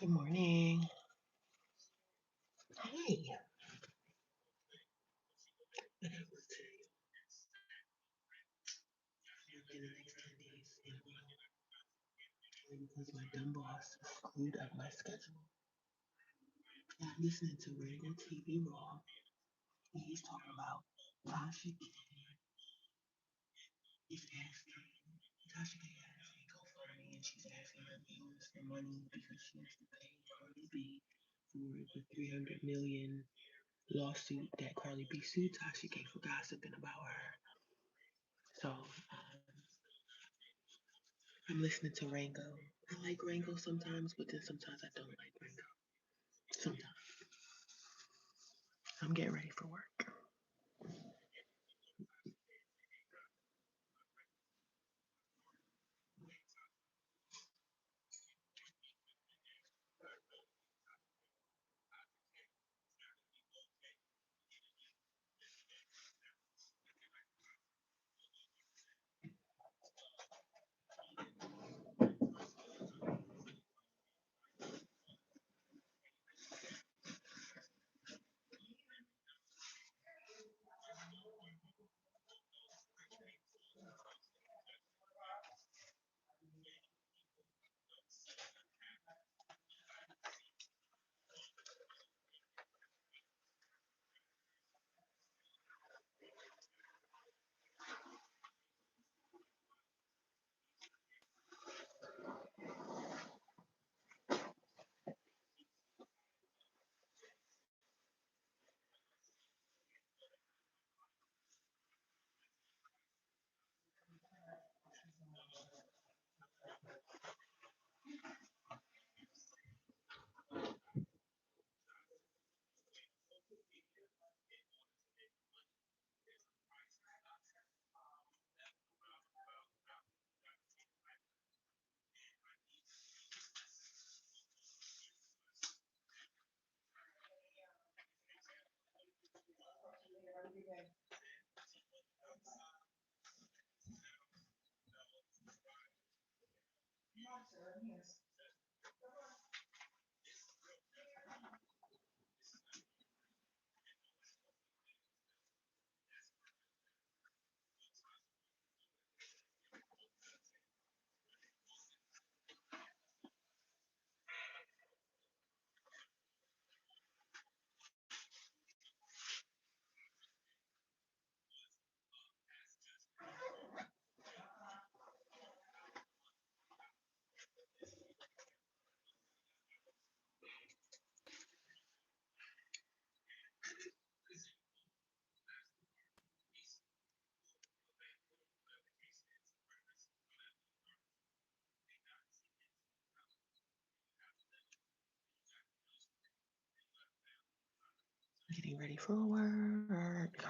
Good morning. Hi. But I will tell you, in the next 10 days, because my dumb boss screwed up my schedule. I'm listening to random TV Raw, and he's talking about Tasha K is asking, Tasha K has a GoFundMe, and she's asking her viewers for money because she has to pay Carly B for the 300 million lawsuit that Carly B sued Tasha K for gossiping about her. So I'm listening to Rango. I like Rango sometimes, but then sometimes I don't like Rango. Sometimes I'm getting ready for work. Getting ready for work.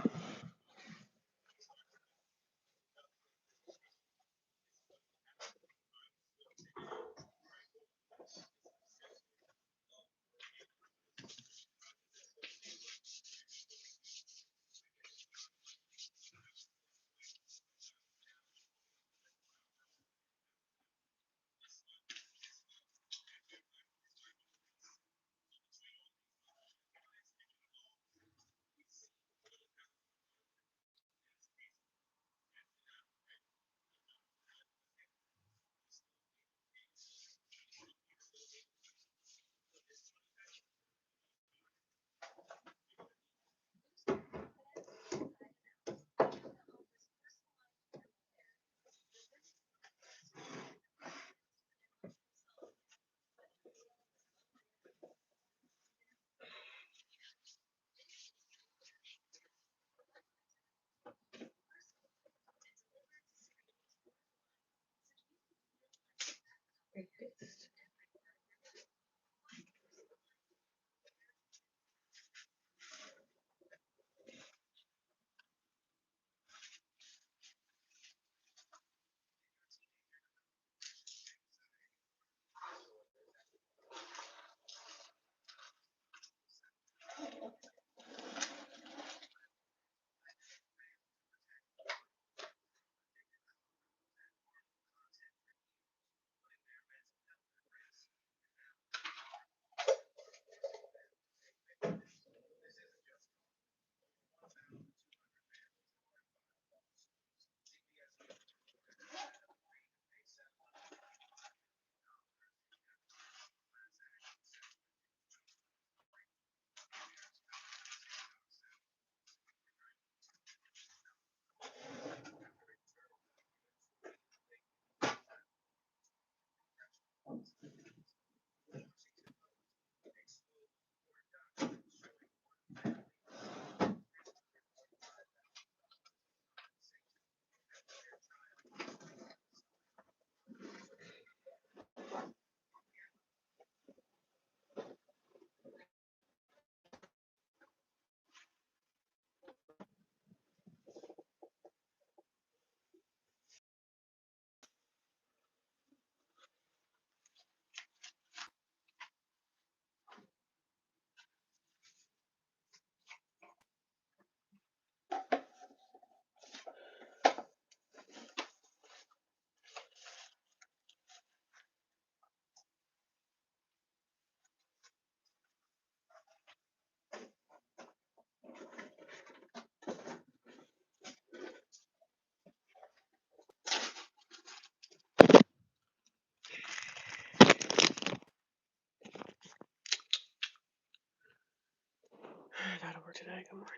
I gotta work today. Good morning.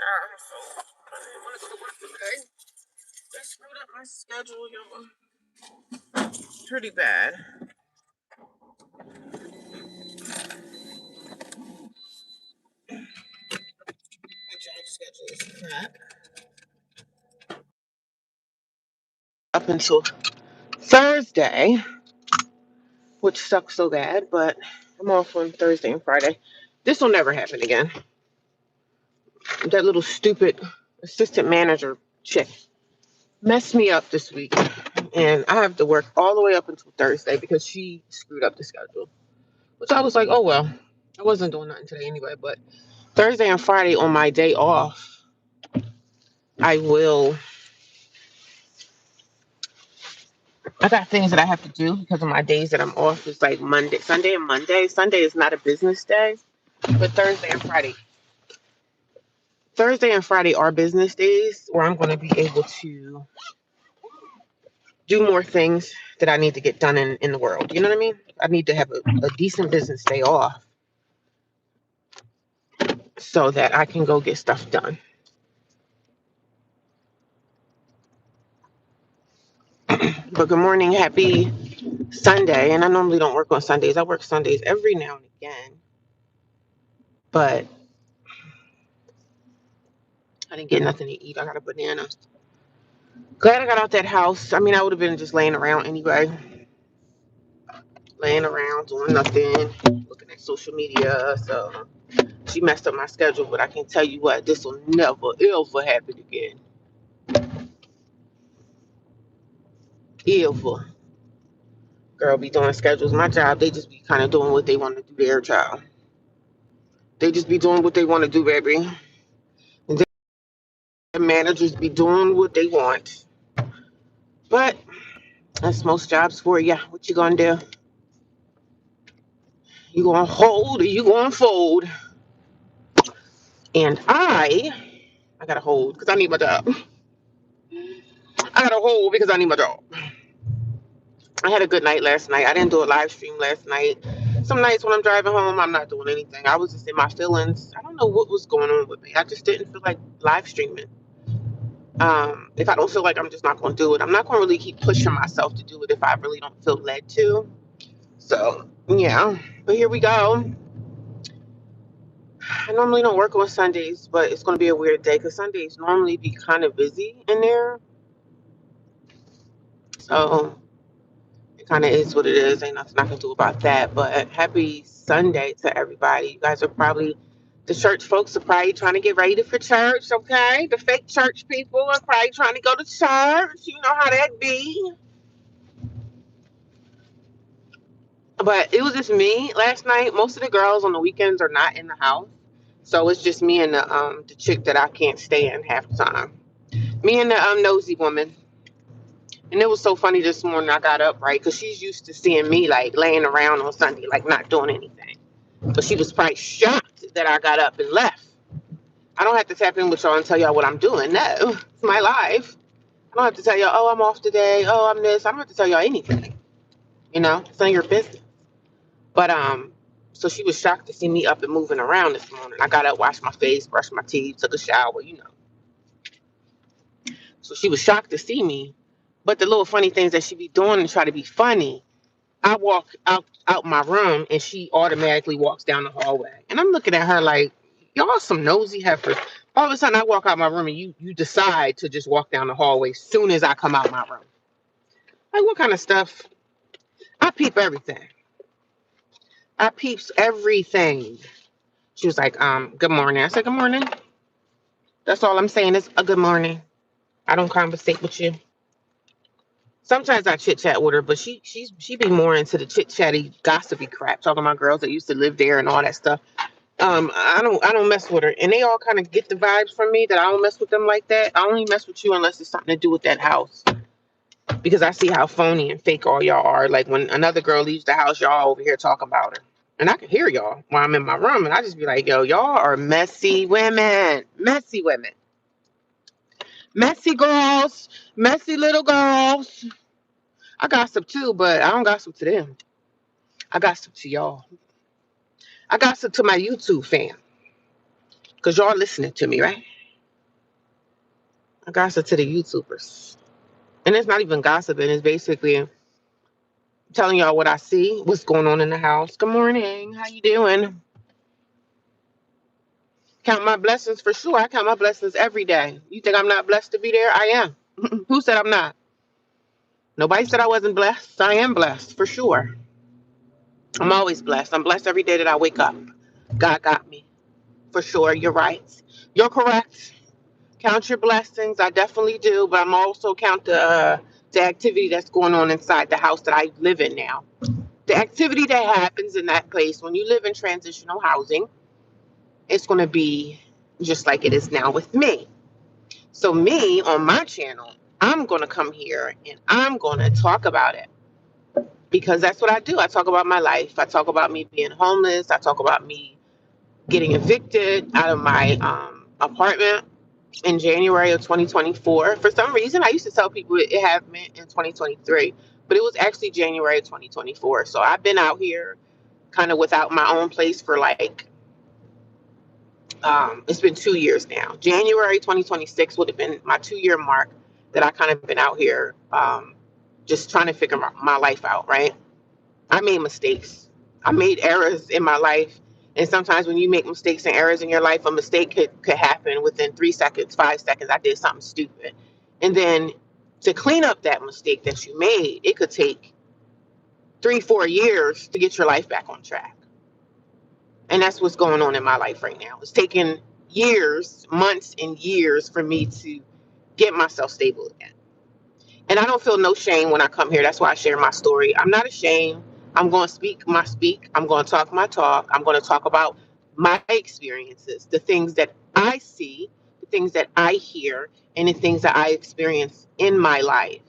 child. So I didn't want to go to work today. They screwed up my schedule, y'all. Pretty bad. My job schedule is crap. Up until Thursday, which sucks so bad, but I'm off on Thursday and Friday. This will never happen again. That little stupid assistant manager chick messed me up this week, and I have to work all the way up until Thursday because she screwed up the schedule. Which I was like, oh well, I wasn't doing nothing today anyway. But Thursday and Friday on my day off, I will. I got things that I have to do because of my days that I'm off. It's like Monday, Sunday, and Monday. Sunday is not a business day, but Thursday and Friday are business days where I'm going to be able to do more things that I need to get done in the world. You know what I mean? I need to have a decent business day off so that I can go get stuff done. But good morning, happy Sunday. And I normally don't work on Sundays. I work Sundays every now and again. But I didn't get nothing to eat. I got a banana. Glad I got out that house. I mean, I would have been just laying around anyway. Laying around, doing nothing, looking at social media. So she messed up my schedule. But I can tell you what, this will never, ever happen again. Ever. Girl be doing schedules. My job, they just be kind of doing what they want to do their job. They just be doing what they want to do, baby. And their managers be doing what they want. But that's most jobs for you. What you gonna do? You gonna hold or you gonna fold? And I gotta hold because I need my job. I gotta hold because I need my job. I had a good night last night. I didn't do a live stream last night. Some nights when I'm driving home, I'm not doing anything. I was just in my feelings. I don't know what was going on with me. I just didn't feel like live streaming. If I don't feel like, I'm just not gonna do it. I'm not gonna really keep pushing myself to do it if I really don't feel led to. So yeah, but here we go. I normally don't work on Sundays, but it's going to be a weird day because Sundays normally be kind of busy in there. So it kind of is what it is. Ain't nothing I can do about that. But happy Sunday to everybody. You guys are probably, the church folks are probably trying to get ready for church, okay? The fake church people are probably trying to go to church. You know how that be. But it was just me last night. Most of the girls on the weekends are not in the house. So it's just me and the chick that I can't stand half the time. Me and the nosy woman. And it was so funny this morning. I got up, right? Because she's used to seeing me like laying around on Sunday, like not doing anything. But she was probably shocked that I got up and left. I don't have to tap in with y'all and tell y'all what I'm doing. No, it's my life. I don't have to tell y'all, oh, I'm off today. Oh, I'm this. I don't have to tell y'all anything. You know, it's none of your business. But so she was shocked to see me up and moving around this morning. I got up, washed my face, brushed my teeth, took a shower, you know. So she was shocked to see me. But the little funny things that she be doing to try to be funny, I walk out my room and she automatically walks down the hallway. And I'm looking at her like, y'all some nosy heifers. All of a sudden I walk out my room and you decide to just walk down the hallway as soon as I come out my room. Like what kind of stuff? I peep everything. I peeps everything. She was like, good morning. I said, good morning. That's all I'm saying is a good morning. I don't conversate with you. Sometimes I chit chat with her, but she be more into the chit chatty, gossipy crap, talking about girls that used to live there and all that stuff. I don't mess with her, and they all kind of get the vibes from me that I don't mess with them like that. I only mess with you unless it's something to do with that house, because I see how phony and fake all y'all are. Like when another girl leaves the house, y'all over here talking about her, and I can hear y'all while I'm in my room, and I just be like, yo, y'all are messy women, messy girls, messy little girls. I gossip too, but I don't gossip to them. I gossip to y'all. I gossip to my YouTube fam, because y'all listening to me, right? I gossip to the YouTubers. And it's not even gossiping, it's basically telling y'all what I see, what's going on in the house. Good morning. How you doing? Count my blessings for sure. I count my blessings every day. You think I'm not blessed to be there? I am. Who said I'm not? Nobody said I wasn't blessed. I am blessed for sure. I'm always blessed. I'm blessed every day that I wake up. God got me for sure. You're right. You're correct. Count your blessings. I definitely do, but I'm also count the activity that's going on inside the house that I live in now. The activity that happens in that place when you live in transitional housing, it's going to be just like it is now with me. So me on my channel, I'm going to come here and I'm going to talk about it because that's what I do. I talk about my life. I talk about me being homeless. I talk about me getting evicted out of my apartment in January of 2024. For some reason, I used to tell people it happened in 2023, but it was actually January of 2024. So I've been out here kind of without my own place for like, it's been 2 years now. January 2026 would have been my 2 year mark that I kind of been out here just trying to figure my life out, right? I made mistakes. I made errors in my life. And sometimes when you make mistakes and errors in your life, a mistake could happen within 3 seconds, 5 seconds. I did something stupid. And then to clean up that mistake that you made, it could take 3, 4 years to get your life back on track. And that's what's going on in my life right now. It's taken years, months, and years for me to get myself stable again. And I don't feel no shame when I come here. That's why I share my story. I'm not ashamed. I'm going to speak my speak. I'm going to talk my talk. I'm going to talk about my experiences, the things that I see, the things that I hear, and the things that I experience in my life.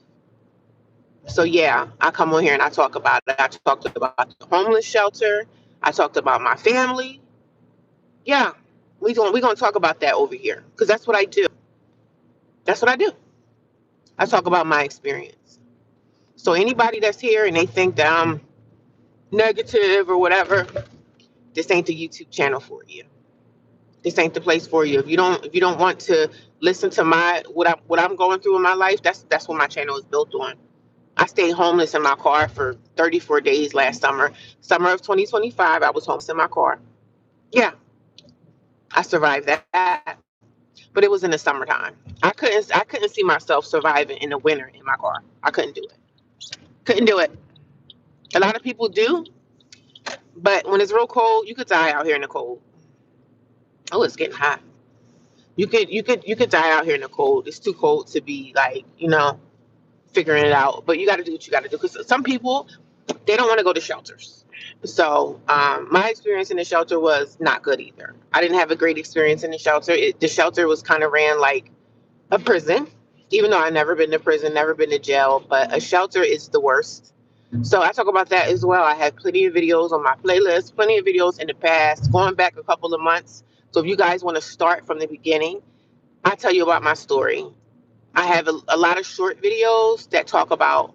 So yeah, I come on here and I talk about it. I talked about the homeless shelter. I talked about my family. Yeah, we gonna talk about that over here because that's what I do. That's what I do. I talk about my experience. So anybody that's here and they think that I'm negative or whatever, this ain't the YouTube channel for you. This ain't the place for you. If you don't want to listen to my what I'm going through in my life, that's what my channel is built on. I stayed homeless in my car for 34 days last summer. Summer of 2025, I was homeless in my car. Yeah, I survived that. But it was in the summertime. I couldn't see myself surviving in the winter in my car. I couldn't do it. Couldn't do it. A lot of people do, but when it's real cold, you could die out here in the cold. Oh, it's getting hot. You could die out here in the cold. It's too cold to be like, figuring it out. But you got to do what you got to do because some people they don't want to go to shelters. So my experience in the shelter was not good either. I didn't have a great experience in the shelter. The shelter was kind of ran like a prison, even though I've never been to prison, never been to jail. But a shelter is the worst. So I talk about that as well. I have plenty of videos on my playlist, plenty of videos in the past, going back a couple of months. So if you guys want to start from the beginning, I tell you about my story. I have a lot of short videos that talk about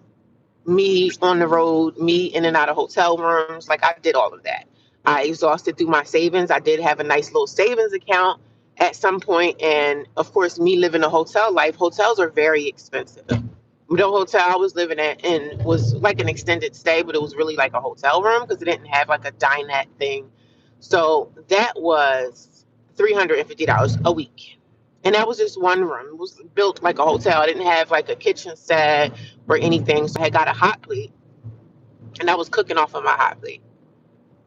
me on the road, me in and out of hotel rooms. Like I did all of that. I exhausted through my savings. I did have a nice little savings account at some point, and of course, me living a hotel life. Hotels are very expensive. The hotel I was living at and was like an extended stay, but it was really like a hotel room because it didn't have like a dinette thing. So that was $350 a week. And that was just one room. It was built like a hotel. I didn't have like a kitchen set or anything. So I had got a hot plate and I was cooking off of my hot plate.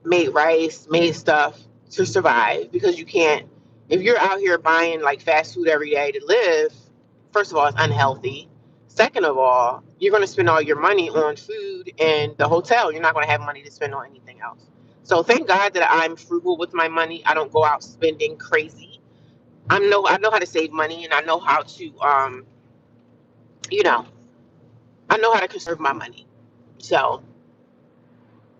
Made rice, made stuff to survive because you can't, if you're out here buying like fast food every day to live, first of all, it's unhealthy. Second of all, you're going to spend all your money on food and the hotel. You're not going to have money to spend on anything else. So thank God that I'm frugal with my money. I don't go out spending crazy. I know how to save money and I know how to you know I know how to conserve my money. So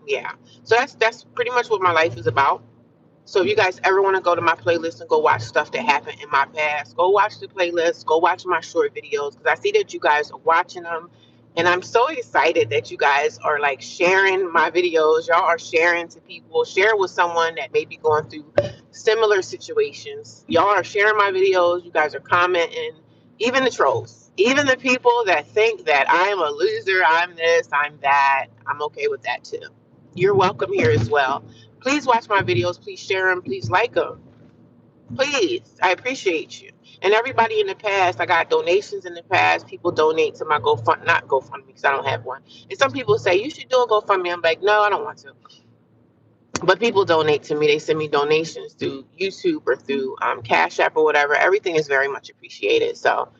yeah. So that's pretty much what my life is about. So if you guys ever want to go to my playlist and go watch stuff that happened in my past, go watch the playlist, go watch my short videos because I see that you guys are watching them. And I'm so excited that you guys are like sharing my videos. Y'all are sharing to people. Share with someone that may be going through similar situations. Y'all are sharing my videos. You guys are commenting, Even the trolls, even the people that think that I'm a loser, I'm this, I'm that, I'm okay with that too. You're welcome here as well. Please watch my videos. Please share them. Please like them. Please, I appreciate you. And everybody in the past, I got donations in the past. People donate to my GoFund, not GoFundMe because I don't have one. And some people say, you should do a GoFundMe. I'm like, no, I don't want to. But people donate to me. They send me donations through YouTube or through Cash App or whatever. Everything is very much appreciated. So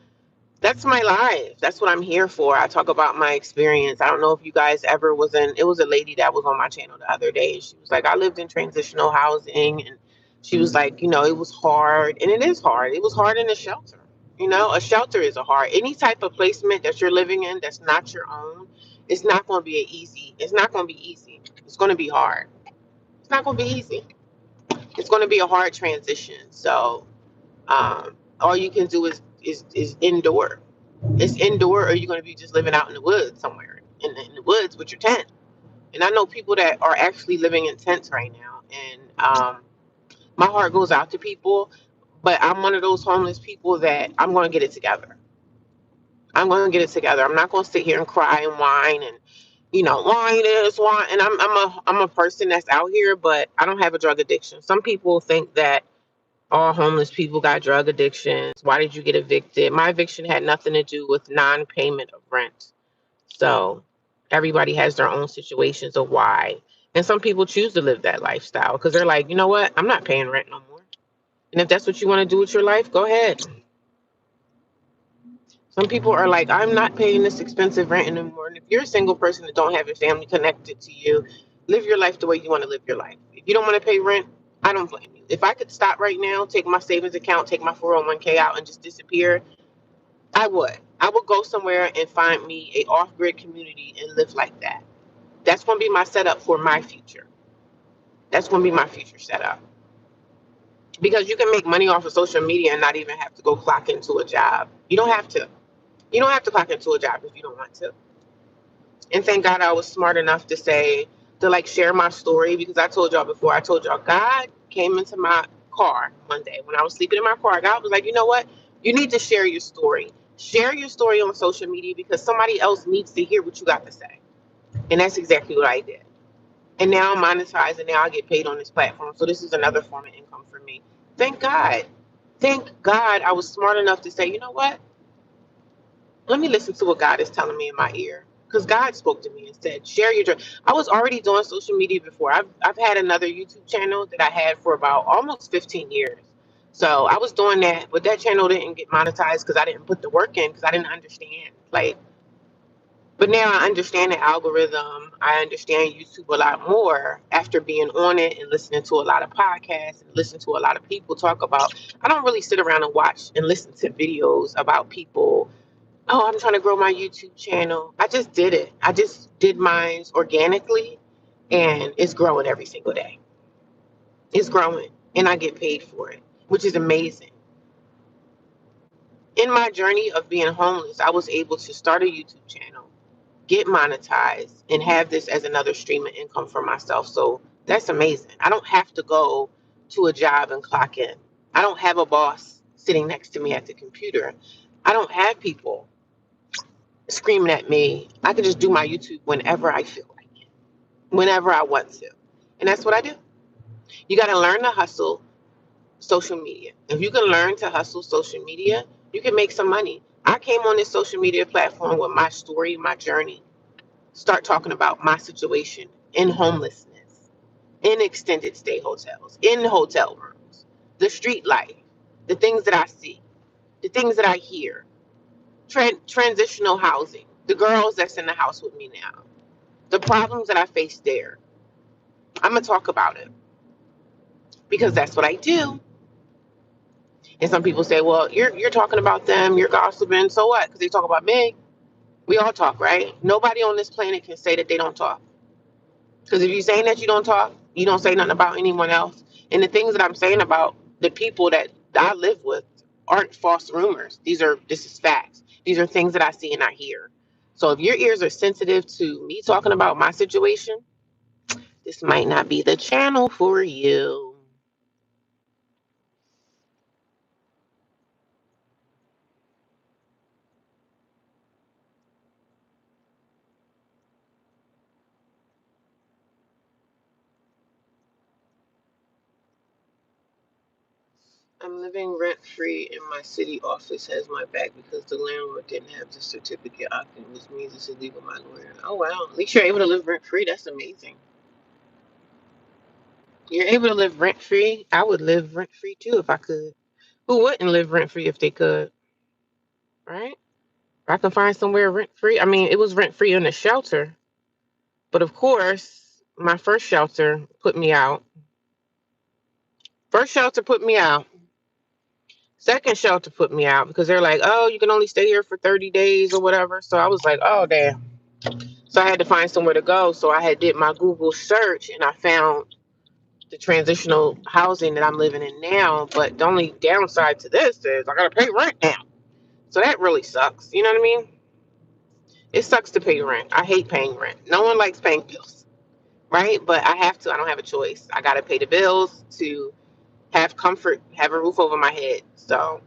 that's my life. That's what I'm here for. I talk about my experience. I don't know if you guys ever was in, it was a lady that was on my channel the other day. She was like, I lived in transitional housing. And she was like, it was hard. And it is hard. It was hard in a shelter. A shelter is a hard, any type of placement that you're living in that's not your own, it's not going to be it's not going to be easy. It's going to be hard. It's not going to be easy. It's going to be a hard transition. So all you can do is endure. It's indoor, or you're going to be just living out in the woods somewhere in the woods with your tent. And I know people that are actually living in tents right now. And my heart goes out to people, but I'm one of those homeless people that I'm going to get it together. I'm going to get it together. I'm not going to sit here and cry and whine and why this, why. And I'm a person that's out here, but I don't have a drug addiction. Some people think that all homeless people got drug addictions. Why did you get evicted? My eviction had nothing to do with non-payment of rent. So everybody has their own situations of why. And some people choose to live that lifestyle because they're like, you know what? I'm not paying rent no more. And if that's what you want to do with your life, go ahead. Some people are like, I'm not paying this expensive rent anymore. And if you're a single person that don't have a family connected to you, live your life the way you want to live your life. If you don't want to pay rent, I don't blame you. If I could stop right now, take my savings account, take my 401k out and just disappear, I would. I would go somewhere and find me a off-grid community and live like that. That's going to be my setup for my future. That's going to be my future setup. Because you can make money off of social media and not even have to go clock into a job. You don't have to. You don't have to clock into a job if you don't want to. And thank God I was smart enough to like share my story, because I told y'all before, I told y'all God came into my car one day when I was sleeping in my car. God was like, you know what? You need to share your story. Share your story on social media because somebody else needs to hear what you got to say. And that's exactly what I did. And now I'm monetized and now I get paid on this platform. So this is another form of income for me. Thank God. Thank God I was smart enough to say, you know what? Let me listen to what God is telling me in my ear. Because God spoke to me and said, share your journey. I was already doing social media before. I've had another YouTube channel that I had for about almost 15 years. So I was doing that, but that channel didn't get monetized because I didn't put the work in because I didn't understand. But now I understand the algorithm. I understand YouTube a lot more after being on it and listening to a lot of podcasts and listening to a lot of people talk about. I don't really sit around and watch and listen to videos about people. Oh, I'm trying to grow my YouTube channel. I just did it. I just did mine organically, and it's growing every single day. It's growing, and I get paid for it, which is amazing. In my journey of being homeless, I was able to start a YouTube channel, get monetized, and have this as another stream of income for myself. So that's amazing. I don't have to go to a job and clock in. I don't have a boss sitting next to me at the computer. I don't have people screaming at me. I can just do my YouTube whenever I feel like it, whenever I want to. And that's what I do. You got to learn to hustle social media. If you can learn to hustle social media, you can make some money. I came on this social media platform with my story, my journey, start talking about my situation in homelessness, in extended stay hotels, in hotel rooms, the street life, the things that I see, the things that I hear, transitional housing, the girls that's in the house with me now, the problems that I face there. I'm gonna talk about it because that's what I do. And some people say, "Well, you're talking about them, you're gossiping. So what? Because they talk about me. We all talk, right? Nobody on this planet can say that they don't talk. Because if you're saying that you don't talk, you don't say nothing about anyone else. And the things that I'm saying about the people that I live with aren't false rumors. This is facts. These are things that I see and I hear. So if your ears are sensitive to me talking about my situation, this might not be the channel for you. I'm living rent free and my city office has my back because the landlord didn't have the certificate option, which means it's illegal. My lawyer. Oh wow. At least you're able to live rent free. That's amazing. You're able to live rent free. I would live rent free too if I could. Who wouldn't live rent free if they could? Right? If I can find somewhere rent free. I mean, it was rent free in the shelter, but of course, my first shelter put me out. First shelter put me out. Second shelter put me out because they're like, oh, you can only stay here for 30 days or whatever. So I was like, oh, damn. So I had to find somewhere to go. So I had did my Google search and I found the transitional housing that I'm living in now. But the only downside to this is I got to pay rent now. So that really sucks. You know what I mean? It sucks to pay rent. I hate paying rent. No one likes paying bills, right? But I have to. I don't have a choice. I got to pay the bills to have comfort, have a roof over my head. So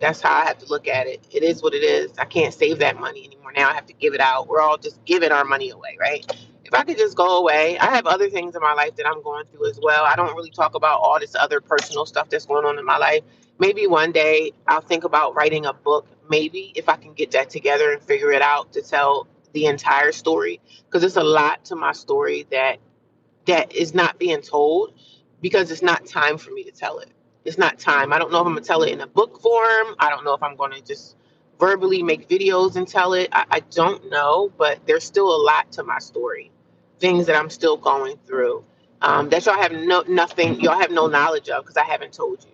that's how I have to look at it. It is what it is. I can't save that money anymore. Now I have to give it out. We're all just giving our money away, right? If I could just go away, I have other things in my life that I'm going through as well. I don't really talk about all this other personal stuff that's going on in my life. Maybe one day I'll think about writing a book, maybe if I can get that together and figure it out to tell the entire story. Because it's a lot to my story that is not being told because it's not time for me to tell it. It's not time. I don't know if I'm gonna tell it in a book form. I don't know if I'm gonna just verbally make videos and tell it. I don't know, but there's still a lot to my story, things that I'm still going through that y'all have y'all have no knowledge of because I haven't told you.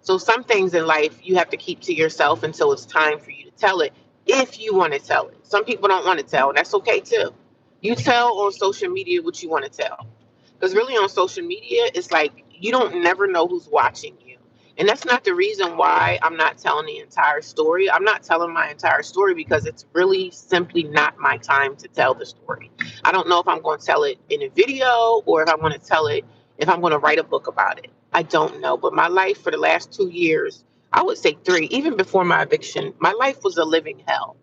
So some things in life you have to keep to yourself until it's time for you to tell it. If you want to tell it, some people don't want to tell, and that's okay too. You tell on social media what you want to tell. Because really on social media, it's like you don't never know who's watching you. And that's not the reason why I'm not telling the entire story. I'm not telling my entire story because it's really simply not my time to tell the story. I don't know if I'm going to tell it in a video or if I'm going to tell it, if I'm going to write a book about it. I don't know. But my life for the last 2 years, I would say three, even before my eviction, my life was a living hell.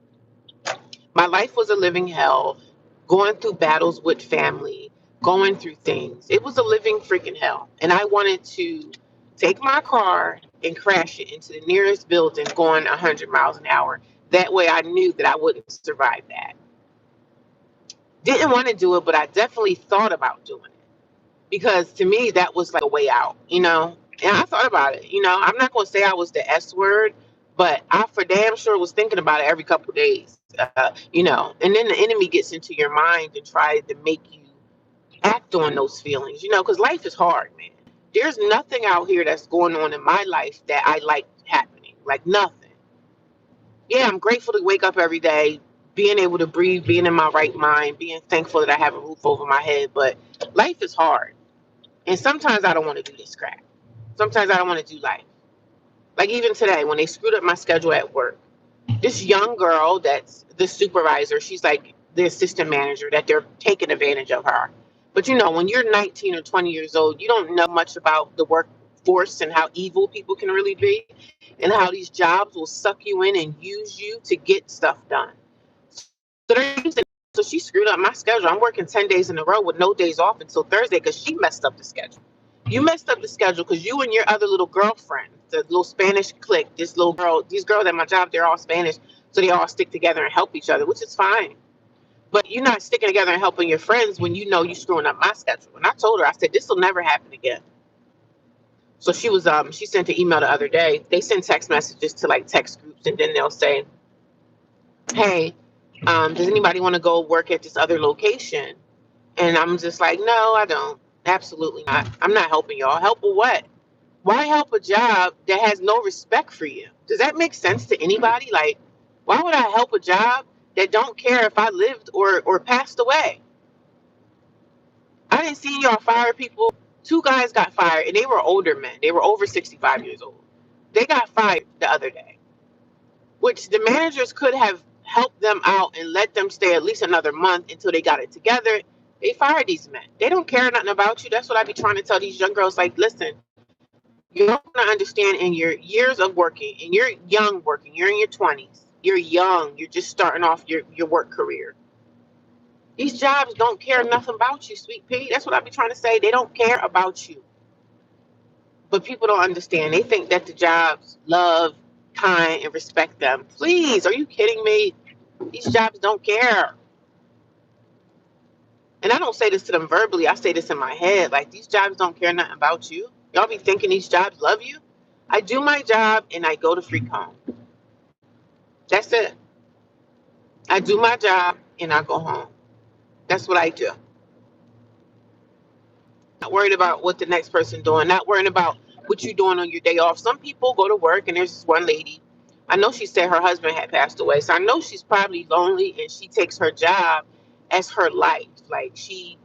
My life was a living hell, going through battles with family, going through things. It was a living freaking hell. And I wanted to take my car and crash it into the nearest building going 100 miles an hour. That way I knew that I wouldn't survive that. Didn't want to do it, but I definitely thought about doing it because to me that was like a way out, you know. And I thought about it, you know. I'm not going to say I was the S word, but I for damn sure was thinking about it every couple of days, you know. And then the enemy gets into your mind and tries to make you act on those feelings, you know, because life is hard, man. There's nothing out here that's going on in my life that I like happening, like nothing. Yeah, I'm grateful to wake up every day, being able to breathe, being in my right mind, being thankful that I have a roof over my head, but life is hard. And sometimes I don't want to do this crap. Sometimes I don't want to do life. Like even today, when they screwed up my schedule at work, this young girl that's the supervisor, she's like the assistant manager, that they're taking advantage of her. But you know, when you're 19 or 20 years old, you don't know much about the workforce and how evil people can really be and how these jobs will suck you in and use you to get stuff done. So they're using. So she screwed up my schedule. I'm working 10 days in a row with no days off until Thursday because she messed up the schedule. You messed up the schedule because you and your other little girlfriend, the little Spanish clique, this little girl, these girls at my job, they're all Spanish, so they all stick together and help each other, which is fine. But you're not sticking together and helping your friends when you know you're screwing up my schedule. And I told her, I said, this will never happen again. So she sent an email the other day. They send text messages to like text groups, and then they'll say, hey, does anybody want to go work at this other location? And I'm just like, no, I don't. Absolutely not. I'm not helping y'all. Help with what? Why help a job that has no respect for you? Does that make sense to anybody? Like, why would I help a job that don't care if I lived or passed away? I didn't see y'all fire people. Two guys got fired, and they were older men. They were over 65 years old. They got fired the other day, which the managers could have helped them out and let them stay at least another month until they got it together. They fired these men. They don't care nothing about you. That's what I be trying to tell these young girls. Like, listen, you're not going to understand in your years of working, and you're young working, you're in your 20s, you're young, you're just starting off your work career. These jobs don't care nothing about you, sweet pea. That's what I be trying to say. They don't care about you. But people don't understand. They think that the jobs love, kind, and respect them. Please, are you kidding me? These jobs don't care. And I don't say this to them verbally. I say this in my head. Like, these jobs don't care nothing about you. Y'all be thinking these jobs love you. I do my job and I go to freak home. That's it. I do my job and I go home. That's what I do. Not worried about what the next person doing. Not worrying about what you doing on your day off. Some people go to work, and there's this one lady. I know she said her husband had passed away, so I know she's probably lonely, and she takes her job as her life. Like, she's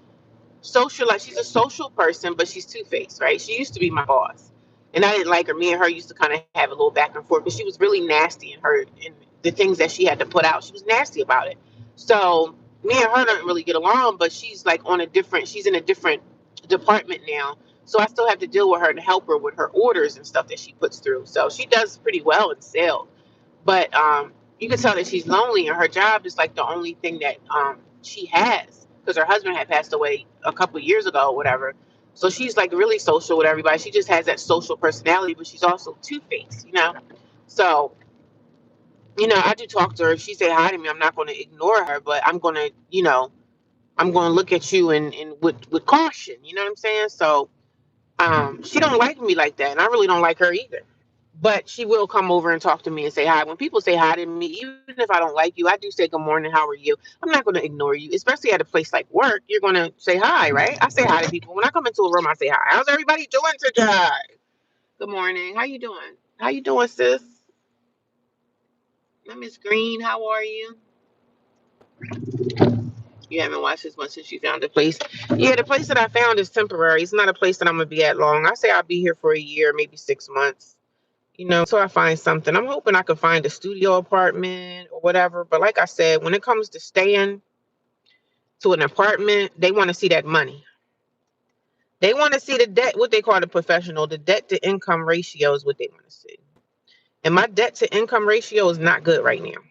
a social person, but she's two-faced, right? She used to be my boss, and I didn't like her. Me and her used to kind of have a little back and forth, but she was really nasty in the things that she had to put out. She was nasty about it. So me and her don't really get along, but she's in a different department now, so I still have to deal with her and help her with her orders and stuff that she puts through. So she does pretty well in sales, but you can tell that she's lonely, and her job is like the only thing that she has, because her husband had passed away a couple years ago or whatever. So she's like really social with everybody. She just has that social personality, but she's also two-faced. So, I do talk to her. If she say hi to me, I'm not going to ignore her, but I'm going to look at you and with caution. You know what I'm saying? So, she don't like me like that, and I really don't like her either. But she will come over and talk to me and say hi. When people say hi to me, even if I don't like you, I do say good morning, how are you? I'm not going to ignore you, especially at a place like work. You're going to say hi, right? I say hi to people. When I come into a room, I say hi. How's everybody doing today? Good morning. How you doing? How you doing, sis? Miss Green, how are you? You haven't watched this one since you found the place. Yeah, the place that I found is temporary. It's not a place that I'm going to be at long. I say I'll be here for a year, maybe 6 months. So I find something. I'm hoping I can find a studio apartment or whatever. But like I said, when it comes to staying to an apartment, they want to see that money. They want to see the debt, what they call the professional, the debt to income ratio is what they want to see. And my debt to income ratio is not good right now.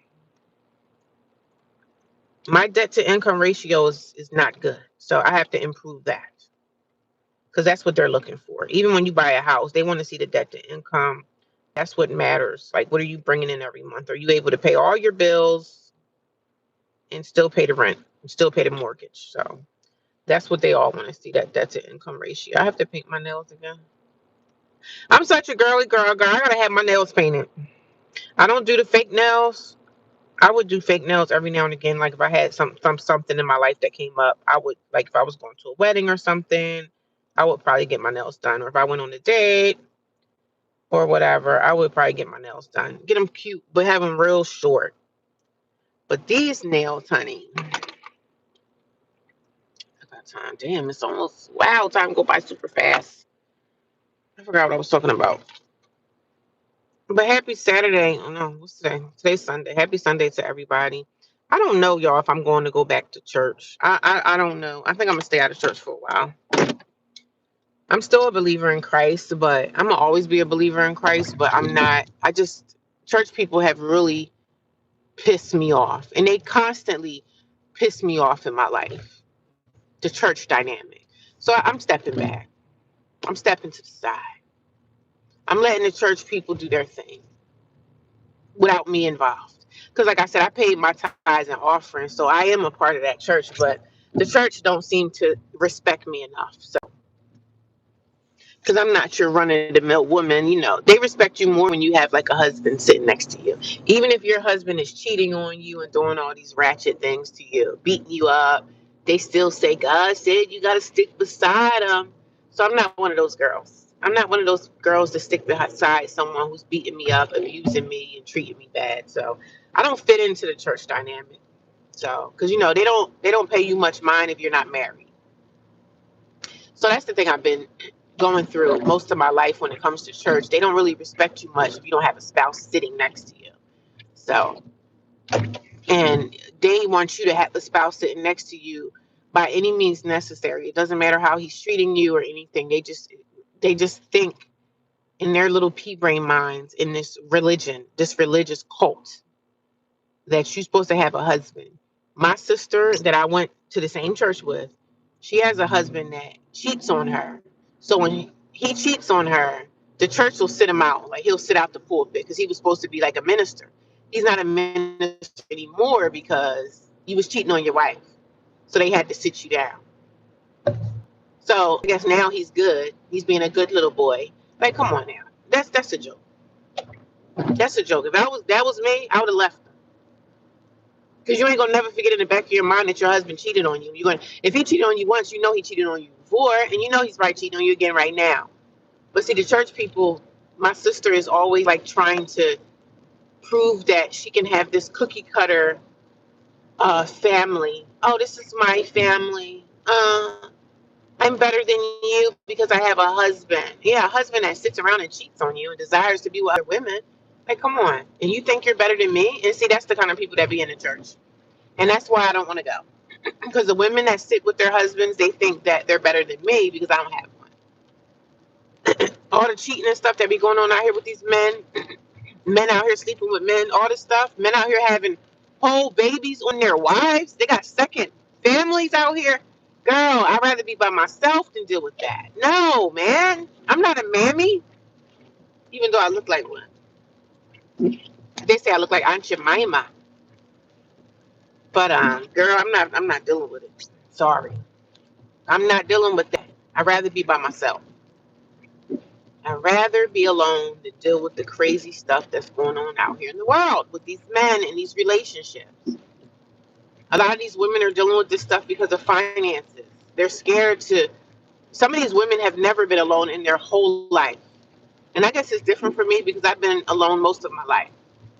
My debt to income ratio is not good. So I have to improve that, because that's what they're looking for. Even when you buy a house, they want to see the debt to income. That's what matters. Like, what are you bringing in every month? Are you able to pay all your bills and still pay the rent and still pay the mortgage? So that's what they all want to see, that debt to income ratio. I have to paint my nails again. I'm such a girly girl. I gotta have my nails painted. I don't do the fake nails. I would do fake nails every now and again. Like, if I had something in my life that came up, I would, like, if I was going to a wedding or something, I would probably get my nails done. Or if I went on a date or whatever, I would probably get my nails done. Get them cute, but have them real short. But these nails, honey, I got time. Damn, it's almost, wow, time go by super fast. I forgot what I was talking about. But happy Saturday. Oh no, what's today? Today's Sunday. Happy Sunday to everybody. I don't know, y'all, if I'm going to go back to church. I don't know. I think I'm gonna stay out of church for a while. I'm still a believer in Christ, but I'm gonna always be a believer in Christ, but I'm not. Church people have really pissed me off. And they constantly piss me off in my life. The church dynamic. So I'm stepping back. I'm stepping to the side. I'm letting the church people do their thing without me involved. Because like I said, I paid my tithes and offerings, so I am a part of that church, but the church don't seem to respect me enough. So, because I'm not your run of the mill woman, they respect you more when you have like a husband sitting next to you. Even if your husband is cheating on you and doing all these ratchet things to you, beating you up, they still say, God said you got to stick beside him. So I'm not one of those girls. I'm not one of those girls to stick beside someone who's beating me up, abusing me, and treating me bad. So I don't fit into the church dynamic. So, because they don't pay you much mind if you're not married. So that's the thing I've been going through most of my life when it comes to church. They don't really respect you much if you don't have a spouse sitting next to you. So, and they want you to have a spouse sitting next to you by any means necessary. It doesn't matter how he's treating you or anything. They just think in their little pea brain minds, in this religion, this religious cult, that you're supposed to have a husband. My sister that I went to the same church with, she has a husband that cheats on her. So when he cheats on her, The church will sit him out. Like, he'll sit out the pulpit because he was supposed to be like a minister. He's not a minister anymore because you was cheating on your wife. So they had to sit you down. So I guess now he's good. He's being a good little boy. Like, come on now. That's a joke. That's a joke. If that was me, I would have left him. Because you ain't gonna never forget in the back of your mind that your husband cheated on you. You're going if he cheated on you once, you know he cheated on you before, and you know he's probably cheating on you again right now. But see, the church people, my sister is always like trying to prove that she can have this cookie cutter family. Oh, this is my family. I'm better than you because I have a husband. Yeah, a husband that sits around and cheats on you and desires to be with other women. Like, come on. And you think you're better than me? And see, that's the kind of people that be in the church. And that's why I don't want to go. Because the women that sit with their husbands, they think that they're better than me because I don't have one. All the cheating and stuff that be going on out here with these men, men out here sleeping with men, all this stuff, men out here having whole babies on their wives. They got second families out here. Girl, I'd rather be by myself than deal with that. No, man. I'm not a mammy, even though I look like one. They say I look like Aunt Jemima. But girl, I'm not dealing with it. Sorry. I'm not dealing with that. I'd rather be by myself. I'd rather be alone than deal with the crazy stuff that's going on out here in the world with these men and these relationships. A lot of these women are dealing with this stuff because of finances. They're scared to. Some of these women have never been alone in their whole life. And I guess it's different for me because I've been alone most of my life.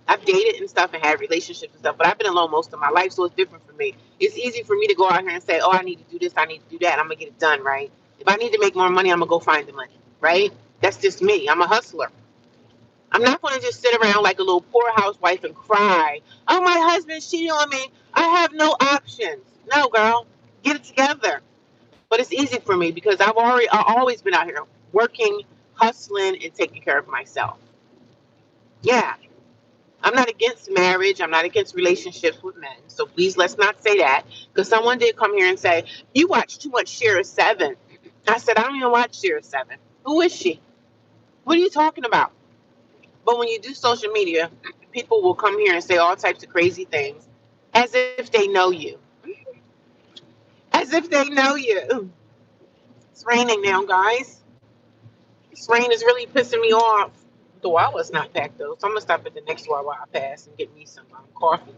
I've dated and stuff and had relationships and stuff, but I've been alone most of my life, so it's different for me. It's easy for me to go out here and say, oh, I need to do this, I need to do that, I'm going to get it done, right? If I need to make more money, I'm going to go find the money, right? That's just me. I'm a hustler. I'm not going to just sit around like a little poor housewife and cry, oh, my husband's cheating on me. I have no options. No, girl, get it together. But it's easy for me because I've always been out here working, hustling, and taking care of myself. Yeah. I'm not against marriage. I'm not against relationships with men. So please let's not say that. Because someone did come here and say, you watch too much Share 7. I said, I don't even watch Share 7. Who is she? What are you talking about? But when you do social media, people will come here and say all types of crazy things as if they know you. As if they know you. It's raining now, guys. This rain is really pissing me off. The Wawa's not packed though, so I'm gonna stop at the next Wawa I pass and get me some coffee.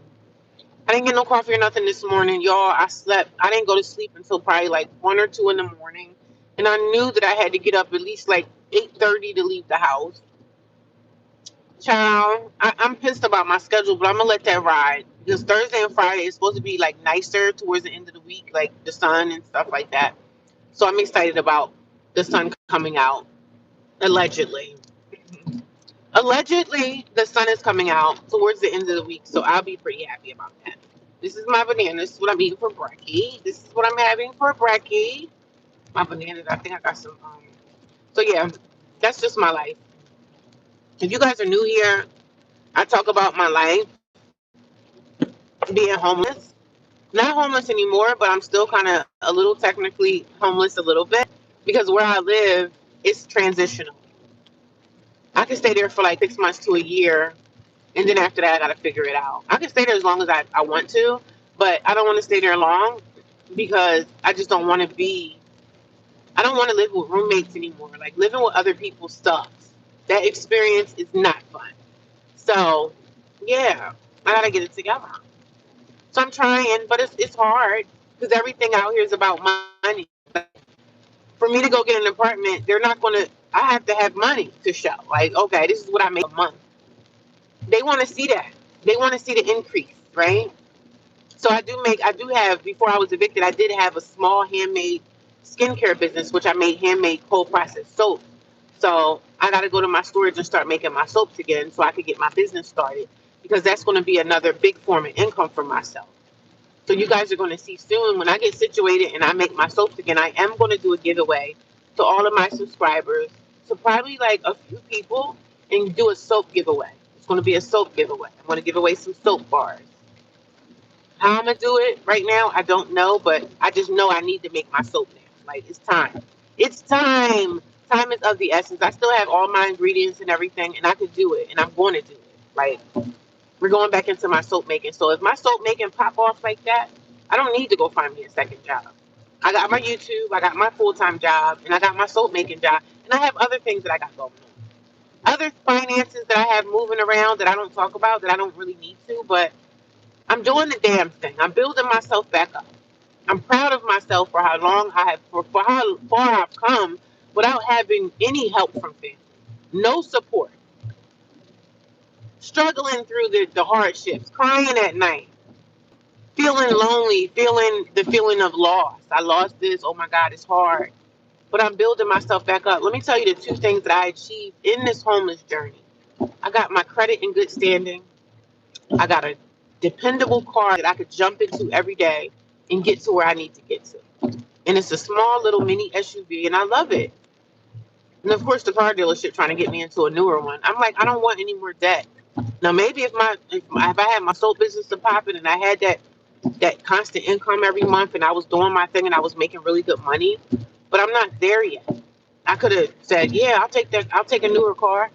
I didn't get no coffee or nothing this morning, y'all. I slept. I didn't go to sleep until probably like 1 or 2 in the morning, and I knew that I had to get up at least like 8:30 to leave the house. Child, I'm pissed about my schedule, but I'm gonna let that ride because Thursday and Friday is supposed to be like nicer towards the end of the week, like the sun and stuff like that. So I'm excited about the sun coming out. Allegedly, allegedly, the sun is coming out towards the end of the week, so I'll be pretty happy about that. This is my banana. This is what I'm eating for brekkie. This is what I'm having for brekkie. My bananas. I think I got some. So yeah, that's just my life. If you guys are new here, I talk about my life being homeless. Not homeless anymore, but I'm still kind of a little technically homeless a little bit because where I live is transitional. I can stay there for like 6 months to a year, and then after that, I got to figure it out. I can stay there as long as I want to, but I don't want to stay there long because I just don't want to be. I don't want to live with roommates anymore. Like living with other people sucks. That experience is not fun. So, yeah, I gotta get it together. So I'm trying, but it's hard because everything out here is about money. For me to go get an apartment, they're not gonna. I have to have money to show. Like, okay, this is what I make a month. They want to see that. They want to see the increase, right? So I do have, before I was evicted, I did have a small handmade skincare business, which I made handmade cold processed soap. So I got to go to my storage and start making my soaps again so I could get my business started because that's going to be another big form of income for myself. So you guys are going to see soon when I get situated and I make my soaps again, I am going to do a giveaway to all of my subscribers. So probably like a few people and do a soap giveaway. It's going to be a soap giveaway. I'm going to give away some soap bars. How I'm gonna do it right now, I don't know, but I just know I need to make my soap now. Like it's time. It's time Time is of the essence. I still have all my ingredients and everything, and I could do it, and I'm going to do it. Like, we're going back into my soap making. So if my soap making pop off like that, I don't need to go find me a second job. I got my YouTube, I got my full-time job, and I got my soap making job, and I have other things that I got going on. Other finances that I have moving around that I don't talk about, that I don't really need to, but I'm doing the damn thing. I'm building myself back up. I'm proud of myself for how long I have, for how far I've come without having any help from family. No support. Struggling through the hardships, crying at night, feeling lonely, feeling the feeling of loss. I lost this. Oh my God, it's hard. But I'm building myself back up. Let me tell you the two things that I achieved in this homeless journey. I got my credit in good standing. I got a dependable car that I could jump into every day and get to where I need to get to. And it's a small little mini SUV, and I love it. And of course, the car dealership trying to get me into a newer one. I'm like, I don't want any more debt. Now, maybe if I had my soap business to pop it and I had that constant income every month and I was doing my thing and I was making really good money, but I'm not there yet. I could have said, yeah, I'll take that. I'll take a newer car.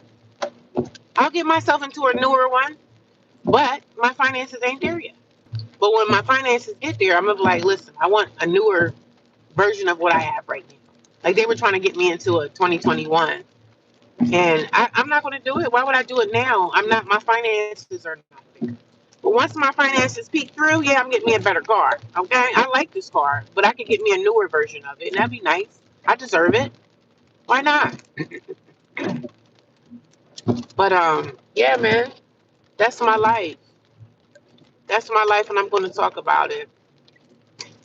I'll get myself into a newer one, but my finances ain't there yet. But when my finances get there, I'm gonna be like, listen, I want a newer version of what I have right now. Like they were trying to get me into a 2021, and I'm not gonna do it. Why would I do it now? I'm not. My finances are not there. But once my finances peak through, yeah, I'm getting me a better car. Okay, I like this car, but I could get me a newer version of it, and that'd be nice. I deserve it. Why not? But yeah, man, that's my life. That's my life, and I'm going to talk about it.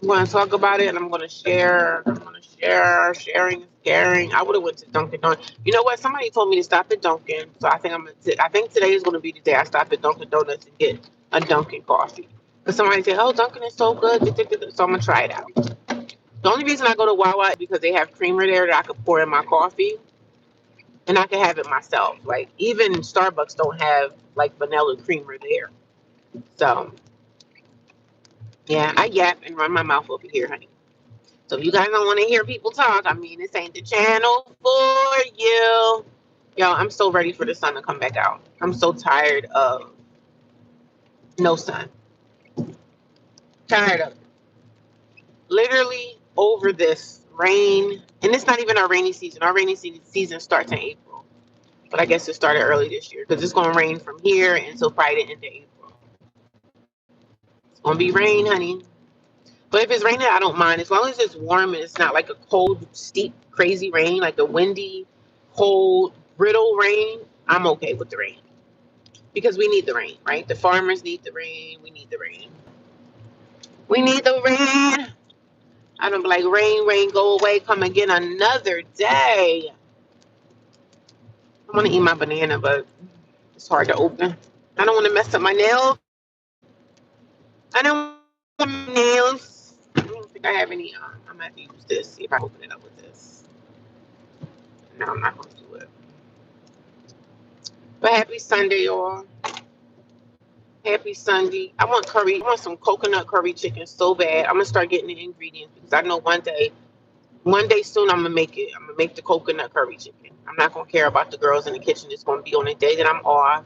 I'm going to talk about it, and I'm going to share. I'm going to share. Sharing is caring. I would have went to Dunkin' Donuts. You know what? Somebody told me to stop at Dunkin', so I think I think today is going to be the day I stop at Dunkin' Donuts and get a Dunkin' coffee. Because somebody said, "Oh, Dunkin' is so good," so I'm gonna try it out. The only reason I go to Wawa is because they have creamer there that I could pour in my coffee, and I can have it myself. Like even Starbucks don't have like vanilla creamer there. So yeah, I yap and run my mouth over here, honey. So if you guys don't want to hear people talk, I mean, this ain't the channel for you. Yo, I'm so ready for the sun to come back out. I'm so tired of no sun. Tired of it. Literally over this rain. And it's not even our rainy season. Our rainy season starts in April. But I guess it started early this year because it's going to rain from here until Friday into April. It's going to be rain, honey. But if it's raining, I don't mind. As long as it's warm and it's not like a cold, steep, crazy rain, like a windy, cold, brittle rain, I'm okay with the rain. Because we need the rain, right? The farmers need the rain. We need the rain. We need the rain. I don't be like, rain, rain, go away, come again another day. I want to eat my banana, but it's hard to open. I don't want to mess up my nails. I don't want my nails. I don't think I have any. I'm going to have to use this, see if I open it up with this. No, I'm not going to do it. But happy Sunday, y'all. Happy Sunday. I want curry. I want some coconut curry chicken so bad. I'm going to start getting the ingredients because I know one day soon, I'm gonna make it. I'm gonna make the coconut curry chicken. I'm not gonna care about the girls in the kitchen. It's gonna be on the day that I'm off.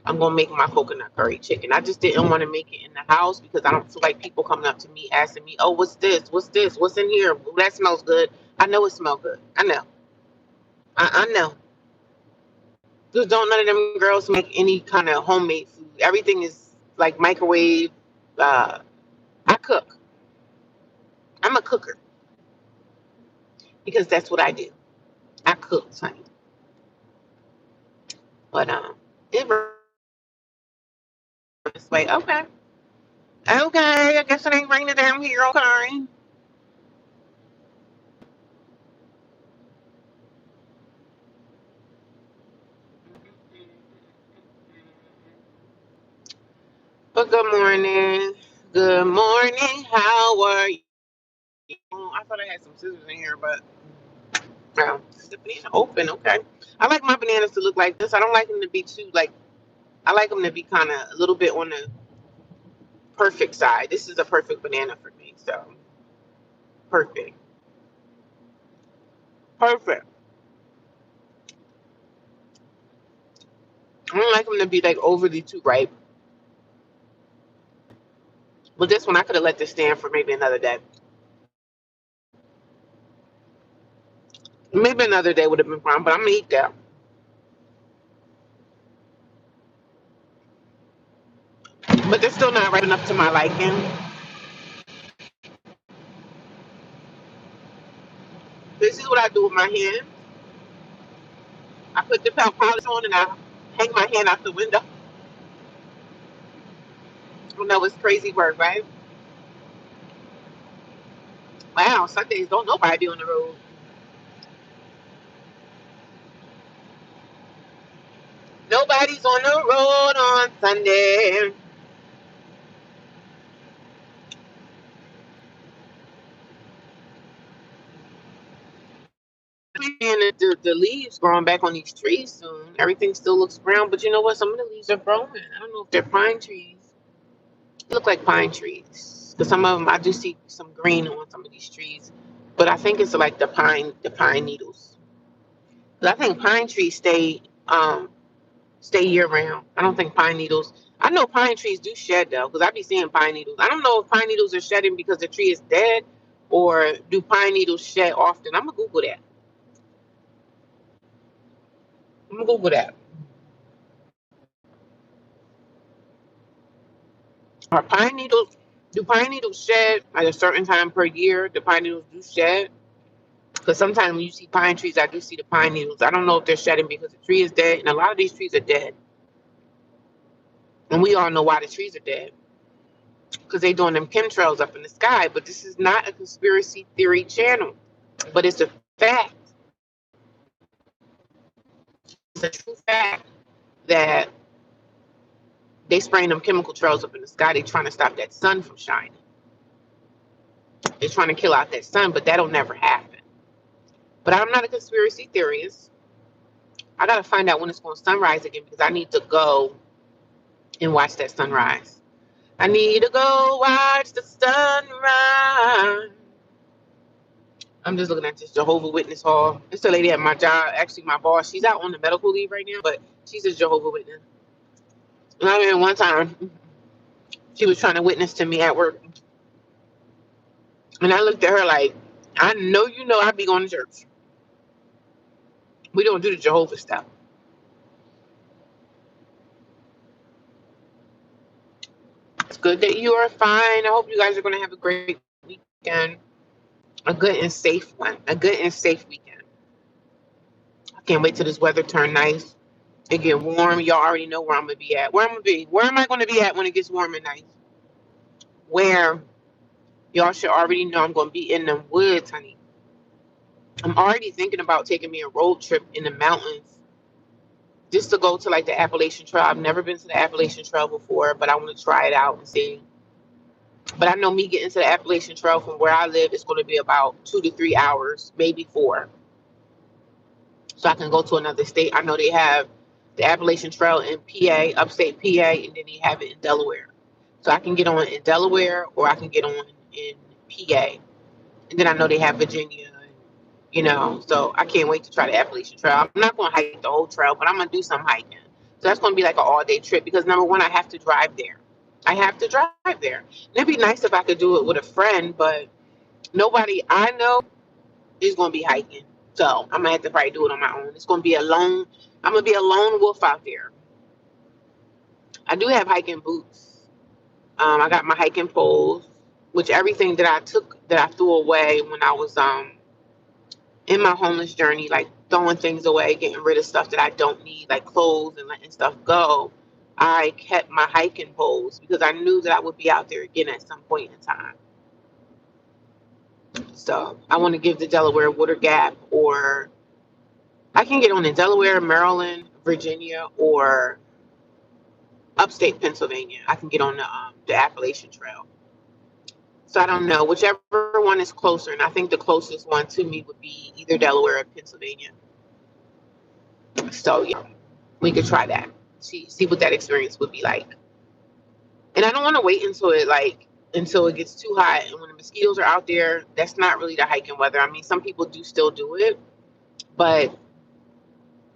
I'm gonna make my coconut curry chicken. I just didn't want to make it in the house because I don't feel like people coming up to me asking me, "Oh, what's this? What's this? What's in here? Well, that smells good." I know it smells good. I know. I know. Just don't none of them girls make any kind of homemade food. Everything is like microwave. Uh, I cook. I'm a cooker because that's what I do. I cook, honey. But it was like okay. Okay, I guess it ain't raining down here, okay. But good morning. Good morning. How are you? I thought I had some scissors in here, but is the banana open? Okay. I like my bananas to look like this. I don't like them to be too like. I like them to be kind of a little bit on the perfect side. This is a perfect banana for me. So, perfect. Perfect. I don't like them to be like overly too ripe. But this one, I could have let this stand for maybe another day. Maybe another day would have been fine, but I'm gonna eat that. But they're still not ripe enough to my liking. This is what I do with my hand. I put the polish on and I hang my hand out the window. I know it's crazy work, right? Wow, Sundays don't nobody be on the road. Nobody's on the road on Sunday. And the leaves growing back on these trees soon. Everything still looks brown, but you know what? Some of the leaves are growing. I don't know if they're pine trees. They look like pine trees. But some of them, I do see some green on some of these trees. But I think it's like the pine needles. 'Cause I think pine trees stay year round. I don't think pine needles. I know pine trees do shed though, because I be seeing pine needles. I don't know if pine needles are shedding because the tree is dead, or do pine needles shed often. I'm gonna Google that. I'm gonna Google that. Are pine needles? Do pine needles shed at a certain time per year? The pine needles do shed. Because sometimes when you see pine trees, I do see the pine needles. I don't know if they're shedding because the tree is dead, and a lot of these trees are dead. And we all know why the trees are dead, because they're doing them chemtrails up in the sky. But this is not a conspiracy theory channel, but it's a fact. It's a true fact that they spraying them chemical trails up in the sky. They're trying to stop that sun from shining. They're trying to kill out that sun, but that'll never happen. But I'm not a conspiracy theorist. I gotta find out when it's going to sunrise again, because I need to go and watch that sunrise. I need to go watch the sunrise. I'm just looking at this Jehovah Witness hall. It's a lady at my job, actually my boss. She's out on the medical leave right now, but she's a Jehovah Witness. And I mean, one time she was trying to witness to me at work, and I looked at her like, I know you know I be going to church. We don't do the Jehovah stuff. It's good that you are fine. I hope you guys are going to have a great weekend. A good and safe one. A good and safe weekend. I can't wait till this weather turn nice. It get warm. Y'all already know where I'm gonna be at. Where I'm gonna be. Where am I gonna be at when it gets warm and nice? Where y'all should already know I'm gonna be in the woods, honey. I'm already thinking about taking me a road trip in the mountains just to go to like the Appalachian Trail. I've never been to the Appalachian Trail before, but I want to try it out and see. But I know me getting to the Appalachian Trail from where I live is going to be about 2 to 3 hours, maybe 4. So I can go to another state. I know they have the Appalachian Trail in PA, upstate PA, and then they have it in Delaware. So I can get on in Delaware, or I can get on in PA. And then I know they have Virginia, so I can't wait to try the Appalachian Trail. I'm not going to hike the whole trail, but I'm going to do some hiking. So that's going to be like an all-day trip, because number one, I have to drive there. I have to drive there. And it'd be nice if I could do it with a friend, but nobody I know is going to be hiking. So I'm going to have to probably do it on my own. It's going to be alone. I'm going to be a lone wolf out there. I do have hiking boots. I got my hiking poles, which everything that I took, that I threw away when I was in my homeless journey, like throwing things away, getting rid of stuff that I don't need, like clothes, and letting stuff go. I kept my hiking poles because I knew that I would be out there again at some point in time. So I want to give the Delaware Water Gap, or I can get on in Delaware, Maryland, Virginia, or upstate Pennsylvania. I can get on the Appalachian Trail. So I don't know, whichever one is closer, and I think the closest one to me would be either Delaware or Pennsylvania. So yeah, we could try that. See what that experience would be like. And I don't want to wait until it gets too hot, and when the mosquitoes are out there. That's not really the hiking weather. I mean, some people do still do it, but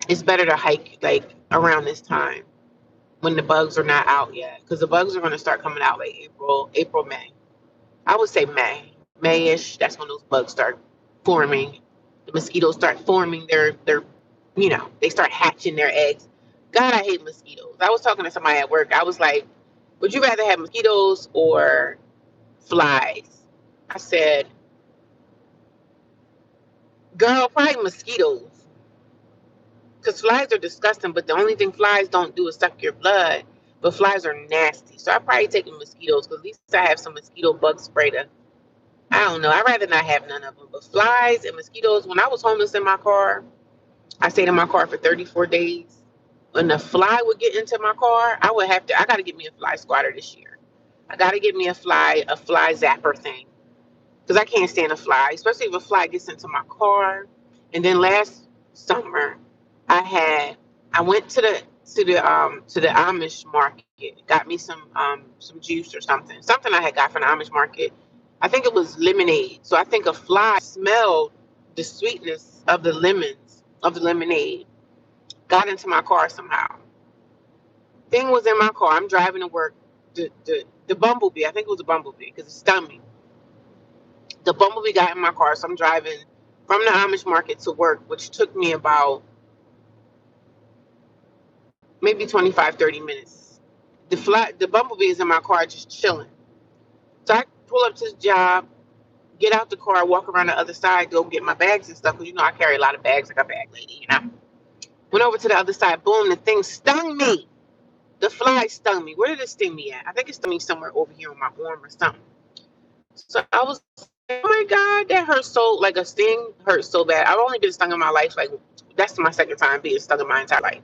it's better to hike like around this time when the bugs are not out yet, because the bugs are going to start coming out like April, May. I would say Mayish. That's when those bugs start forming. The mosquitoes start forming they start hatching their eggs. God, I hate mosquitoes. I was talking to somebody at work. I was like, would you rather have mosquitoes or flies? I said, girl, probably mosquitoes. Because flies are disgusting, but the only thing flies don't do is suck your blood. But flies are nasty. So I probably take the mosquitoes because at least I have some mosquito bug spray to, I don't know. I'd rather not have none of them. But flies and mosquitoes, when I was homeless in my car, I stayed in my car for 34 days. When the fly would get into my car, I got to get me a fly swatter this year. I got to get me a fly zapper thing. Because I can't stand a fly, especially if a fly gets into my car. And then last summer, I had I went to the Amish market, got me some juice or something I had got from the Amish market. I think it was lemonade. So I think a fly smelled the sweetness of the lemonade, got into my car somehow. Thing was in my car. I'm driving to work. The bumblebee, I think it was a bumblebee because it stung me. The bumblebee got in my car, so I'm driving from the Amish market to work, which took me about maybe 25, 30 minutes. The bumblebee is in my car just chilling. So I pull up to the job, get out the car, walk around the other side, go get my bags and stuff, because I carry a lot of bags like a bag lady. Went over to the other side, boom, the thing stung me. The fly stung me. Where did it sting me at? I think it stung me somewhere over here on my arm or something. So I was like, oh my God, that hurt so, like a sting hurt so bad. I've only been stung in my life, like, that's my second time being stung in my entire life.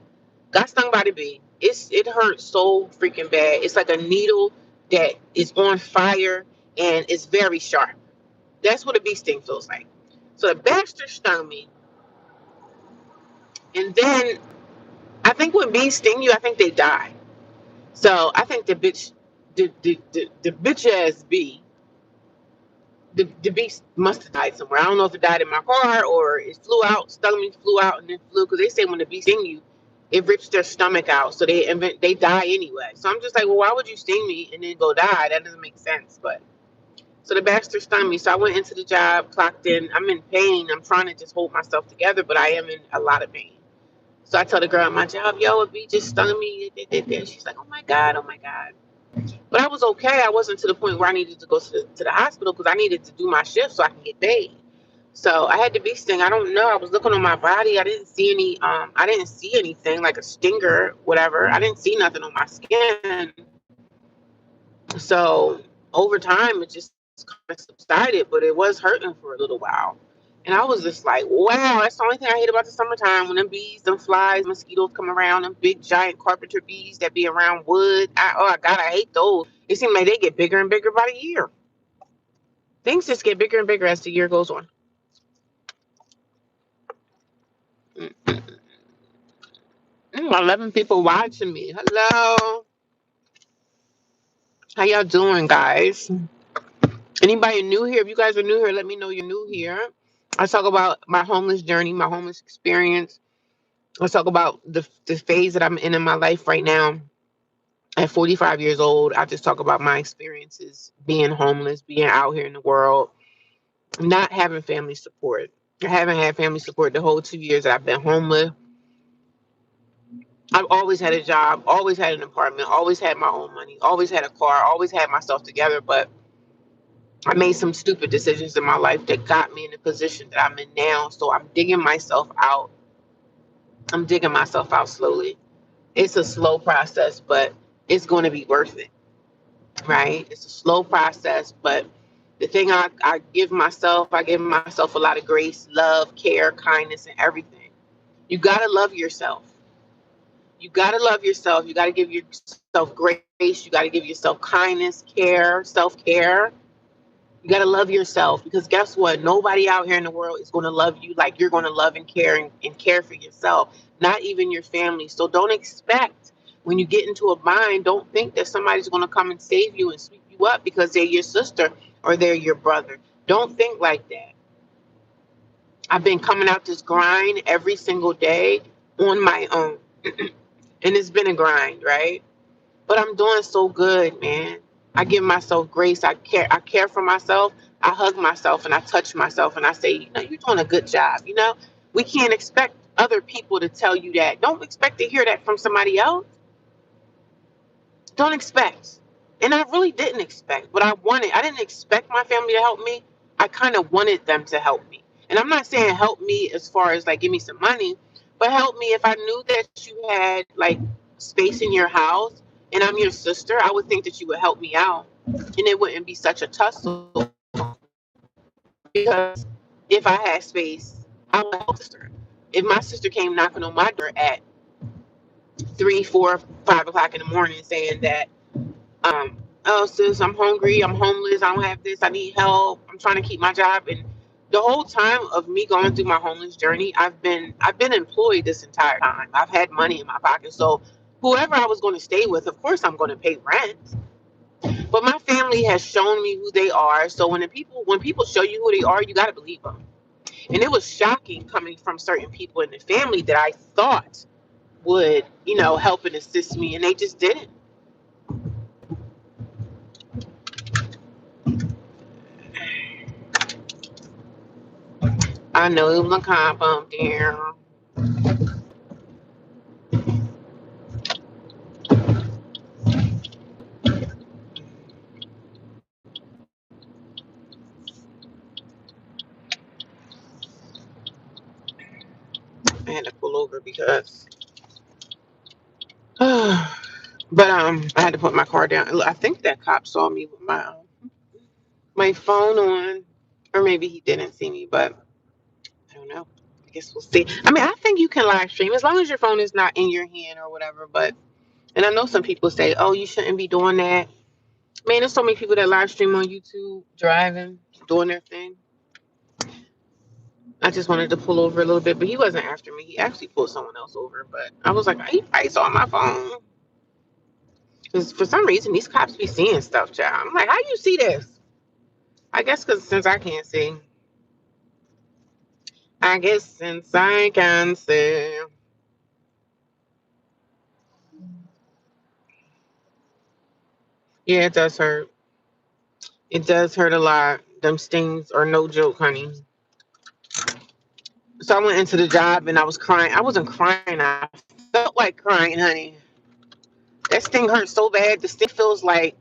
Got stung by the bee. It hurts so freaking bad. It's like a needle that is on fire and it's very sharp. That's what a bee sting feels like. So the bastard stung me. And then I think when bees sting you, I think they die. So I think the bitch ass bee, the beast must have died somewhere. I don't know if it died in my car or it flew out, stung me, flew out, and then flew. Because they say when the bee sting you, it rips their stomach out, so they die anyway. So I'm just like, well, why would you sting me and then go die? That doesn't make sense. But so the bastard stung me. So I went into the job, clocked in. I'm in pain. I'm trying to just hold myself together, but I am in a lot of pain. So I tell the girl at my job, yo, a bee just stung me. She's like, oh my God, oh my God. But I was okay. I wasn't to the point where I needed to go to the hospital because I needed to do my shift so I can get paid. So I had the bee sting. I don't know. I was looking on my body. I didn't see anything like a stinger, whatever. I didn't see nothing on my skin. So over time it just kind of subsided, but it was hurting for a little while. And I was just like, wow, that's the only thing I hate about the summertime when them bees, them flies, mosquitoes come around, them big giant carpenter bees that be around wood. Oh God, I hate those. It seems like they get bigger and bigger by the year. Things just get bigger and bigger as the year goes on. 11 people watching me. Hello. How y'all doing, guys? Anybody new here? If you guys are new here, let me know you're new here. I talk about my homeless journey, my homeless experience. I talk about the phase that I'm in my life right now. At 45 years old, I just talk about my experiences being homeless, being out here in the world, not having family support. I haven't had family support the whole 2 years that I've been homeless. I've always had a job, always had an apartment, always had my own money, always had a car, always had myself together. But I made some stupid decisions in my life that got me in the position that I'm in now. So I'm digging myself out. I'm digging myself out slowly. It's a slow process, but it's going to be worth it, right? It's a slow process, but the thing I give myself a lot of grace, love, care, kindness, and everything. You got to love yourself. You got to love yourself. You got to give yourself grace. You got to give yourself kindness, care, self-care. You got to love yourself because guess what? Nobody out here in the world is going to love you like you're going to love and care for yourself, not even your family. So don't expect when you get into a bind, don't think that somebody's going to come and save you and sweep you up because they're your sister or they're your brother. Don't think like that. I've been coming out this grind every single day on my own. And it's been a grind, right? But I'm doing so good, man. I give myself grace. I care for myself. I hug myself and I touch myself and I say, you're doing a good job. We can't expect other people to tell you that. Don't expect to hear that from somebody else. Don't expect. And I really didn't expect, but I didn't expect my family to help me. I kind of wanted them to help me. And I'm not saying help me as far as like give me some money, but help me if I knew that you had like space in your house and I'm your sister, I would think that you would help me out and it wouldn't be such a tussle because if I had space, I would help my sister. If my sister came knocking on my door at 3, 4, 5 o'clock in the morning saying that oh sis, I'm hungry, I'm homeless, I don't have this, I need help, I'm trying to keep my job. And the whole time of me going through my homeless journey, I've been employed this entire time. I've had money in my pocket. So whoever I was going to stay with, of course I'm going to pay rent. But my family has shown me who they are. So when people show you who they are, you got to believe them. And it was shocking coming from certain people in the family that I thought would, help and assist me, and they just didn't. I know it was a car bump there. I had to pull over because, I had to put my car down. I think that cop saw me with my phone on, or maybe he didn't see me, but I don't know. I guess we'll see. I mean, I think you can live stream as long as your phone is not in your hand or whatever. But and I know some people say, "Oh, you shouldn't be doing that." Man, there's so many people that live stream on YouTube driving, doing their thing. I just wanted to pull over a little bit, but he wasn't after me. He actually pulled someone else over, but I was like, I saw my phone. Because for some reason, these cops be seeing stuff, child. I'm like, how you see this? I guess because since I can't see. I guess since I can see. Yeah, it does hurt. It does hurt a lot. Them stings are no joke, honey. So I went into the job and I was crying. I wasn't crying. I felt like crying, honey. That sting hurt so bad. The sting feels like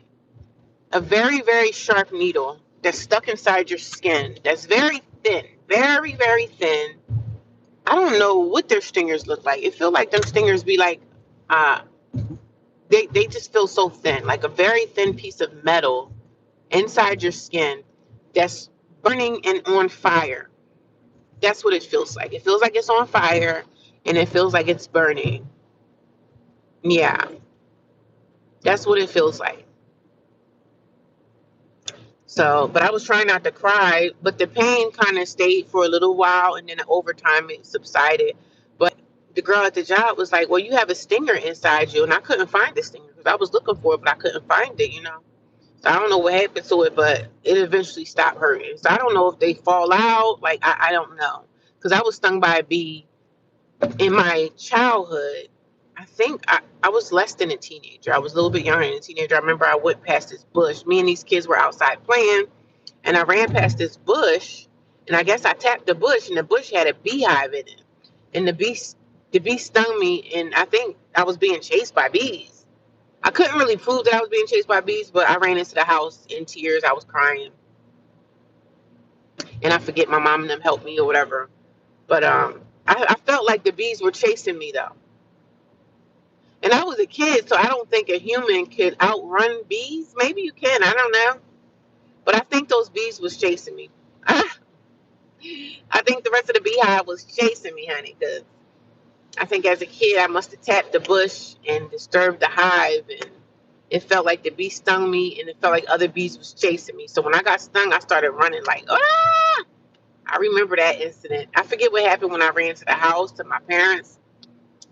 a very, very sharp needle that's stuck inside your skin. That's very thin. Very, very thin. I don't know what their stingers look like. It feel like them stingers be like, uh, they just feel so thin, like a very thin piece of metal inside your skin that's burning and on fire. That's what it feels like. It feels like it's on fire and it feels like it's burning. Yeah, that's what it feels like. So, but I was trying not to cry, but the pain kind of stayed for a little while and then over time it subsided. But the girl at the job was like, well, you have a stinger inside you. And I couldn't find the stinger because I was looking for it, but I couldn't find it. So I don't know what happened to it, but it eventually stopped hurting. So I don't know if they fall out. Like, I don't know. Because I was stung by a bee in my childhood. I think I was less than a teenager. I was a little bit younger than a teenager. I remember I went past this bush. Me and these kids were outside playing, and I ran past this bush, and I guess I tapped the bush, and the bush had a beehive in it. And the bee stung me, and I think I was being chased by bees. I couldn't really prove that I was being chased by bees, but I ran into the house in tears. I was crying, and I forget my mom and them helped me or whatever. But I felt like the bees were chasing me though. And I was a kid, so I don't think a human could outrun bees. Maybe you can, I don't know. But I think those bees was chasing me. I think the rest of the beehive was chasing me, honey, because I think as a kid I must have tapped the bush and disturbed the hive, and it felt like the bee stung me, and it felt like other bees was chasing me. So when I got stung, I started running like, ah! I remember that incident. I forget what happened when I ran to the house to my parents,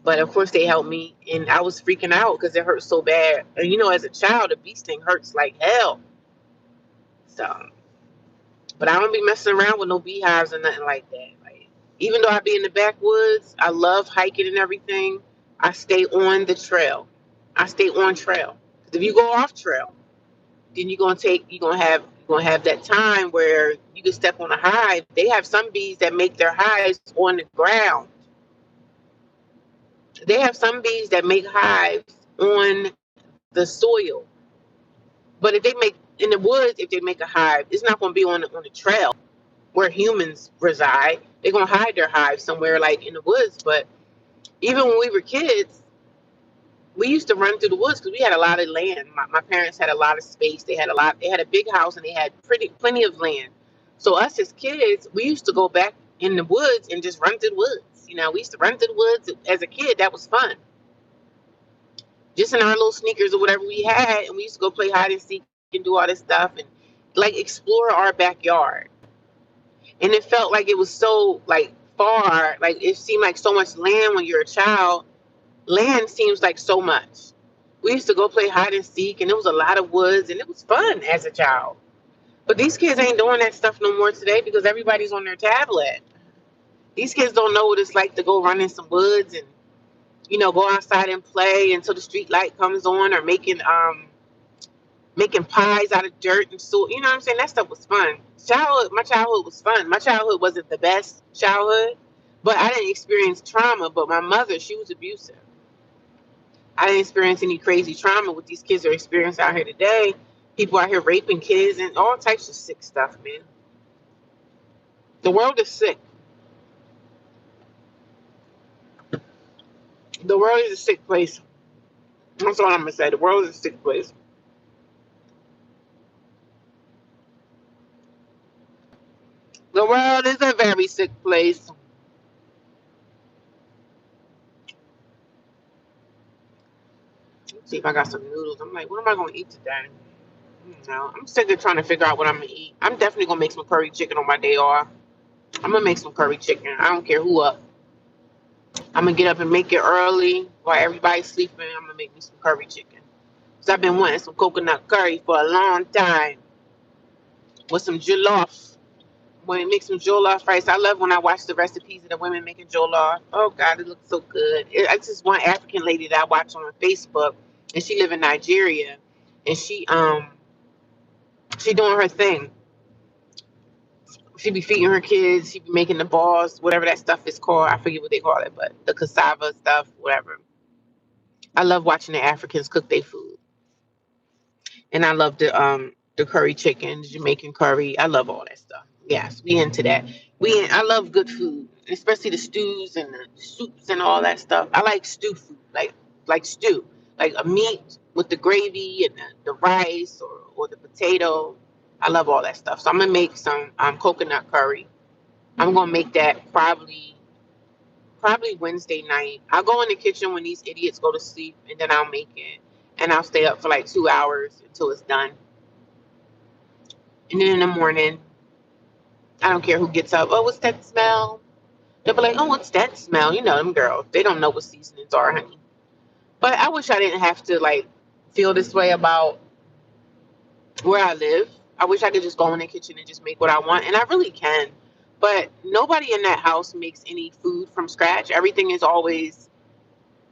but of course they helped me, and I was freaking out because it hurt so bad. And as a child, a bee sting hurts like hell. So, but I don't be messing around with no beehives or nothing like that. Like, even though I be in the backwoods, I love hiking and everything. I stay on the trail. I stay on trail. 'Cause if you go off trail, then you're gonna have that time where you can step on a hive. They have some bees that make their hives on the ground. They have some bees that make hives on the soil. But if they make in the woods, if they make a hive, it's not gonna be on the trail where humans reside. They're gonna hide their hives somewhere like in the woods. But even when we were kids, we used to run through the woods because we had a lot of land. My parents had a lot of space. They had a big house and they had plenty of land. So us as kids, we used to go back in the woods and just run through the woods. We used to run through the woods as a kid. That was fun. Just in our little sneakers or whatever we had, and we used to go play hide and seek and do all this stuff and like explore our backyard. And it felt like it was so like far, like it seemed like so much land when you're a child. Land seems like so much. We used to go play hide and seek, and it was a lot of woods, and it was fun as a child. But these kids ain't doing that stuff no more today because everybody's on their tablet. These kids don't know what it's like to go run in some woods and go outside and play until the street light comes on, or making pies out of dirt and so you know what I'm saying. That stuff was fun. My childhood was fun. My childhood wasn't the best childhood, but I didn't experience trauma. But my mother, she was abusive. I didn't experience any crazy trauma what these kids are experiencing out here today. People out here raping kids and all types of sick stuff, man. The world is sick. The world is a sick place. That's all I'm gonna say. The world is a sick place. The world is a very sick place. Let's see if I got some noodles. I'm like, what am I gonna eat today? No, I'm sick of trying to figure out what I'm gonna eat. I'm definitely gonna make some curry chicken on my day off. I'm gonna make some curry chicken. I don't care who up. I'm gonna get up and make it early while everybody's sleeping. I'm gonna make me some curry chicken. So I've been wanting some coconut curry for a long time with some jollof. When it makes some jollof rice, I love when I watch the recipes of the women making jollof. Oh God, it looks so good. It's just one African lady that I watch on Facebook, and she live in Nigeria, and she doing her thing. She be feeding her kids. She be making the balls, whatever that stuff is called. I forget what they call it, but the cassava stuff, whatever. I love watching the Africans cook their food, and I love the curry chicken, Jamaican curry. I love all that stuff. Yes, we into that. I love good food, especially the stews and the soups and all that stuff. I like stew food, like stew, like a meat with the gravy and the rice or the potato. I love all that stuff. So I'm gonna make some coconut curry. I'm gonna make that probably Wednesday night. I'll go in the kitchen when these idiots go to sleep, and then I'll make it, and I'll stay up for like 2 hours until it's done. And then in the morning, I don't care who gets up. Oh, what's that smell? They'll be like, oh, what's that smell? You know them girls. They don't know what seasonings are, honey. But I wish I didn't have to like feel this way about where I live. I wish I could just go in the kitchen and just make what I want, and I really can. But nobody in that house makes any food from scratch. Everything is always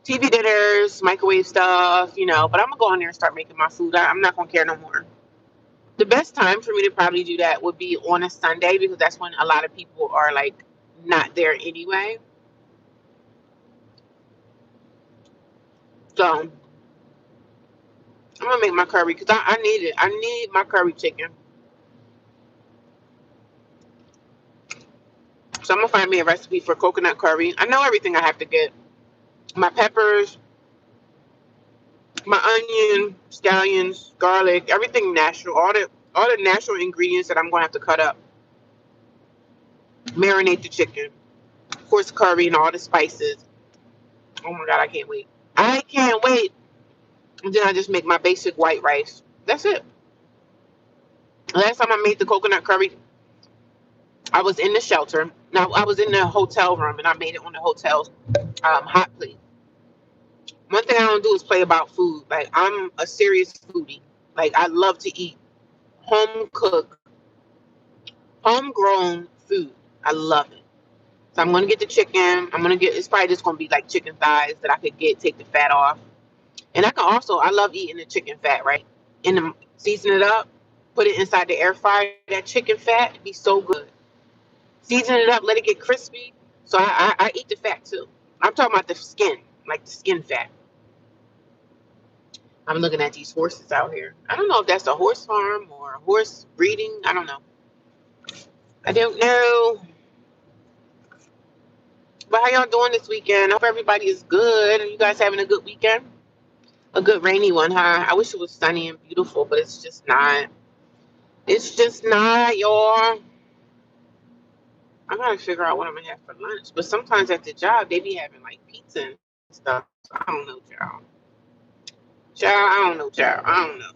TV dinners, microwave stuff, But I'm gonna go in there and start making my food. I'm not gonna care no more. The best time for me to probably do that would be on a Sunday because that's when a lot of people are like not there anyway. So I'm gonna make my curry because I need it. I need my curry chicken. So I'm gonna find me a recipe for coconut curry. I know everything I have to get. My peppers, my onion, scallions, garlic, everything natural. All the natural ingredients that I'm gonna have to cut up. Marinate the chicken. Of course, curry and all the spices. Oh my god, I can't wait. I can't wait. And then I just make my basic white rice. That's it. Last time I made the coconut curry, I was in the shelter. Now I was in the hotel room and I made it on the hotel's hot plate. One thing I don't do is play about food. Like I'm a serious foodie. Like I love to eat home cooked, homegrown food. I love it. So I'm gonna get the chicken. It's probably just gonna be like chicken thighs that I could take the fat off. And I love eating the chicken fat, right? Season it up, put it inside the air fryer. That chicken fat be so good. Season it up, let it get crispy. So I eat the fat too. I'm talking about the skin, like the skin fat. I'm looking at these horses out here. I don't know if that's a horse farm or a horse breeding. I don't know. I don't know. But how y'all doing this weekend? I hope everybody is good. Are you guys having a good weekend? A good rainy one, huh? I wish it was sunny and beautiful, but it's just not. It's just not, y'all. I gotta figure out what I'm gonna have for lunch. But sometimes at the job, they be having like pizza and stuff. So I don't know, child. I don't know, child. I don't know.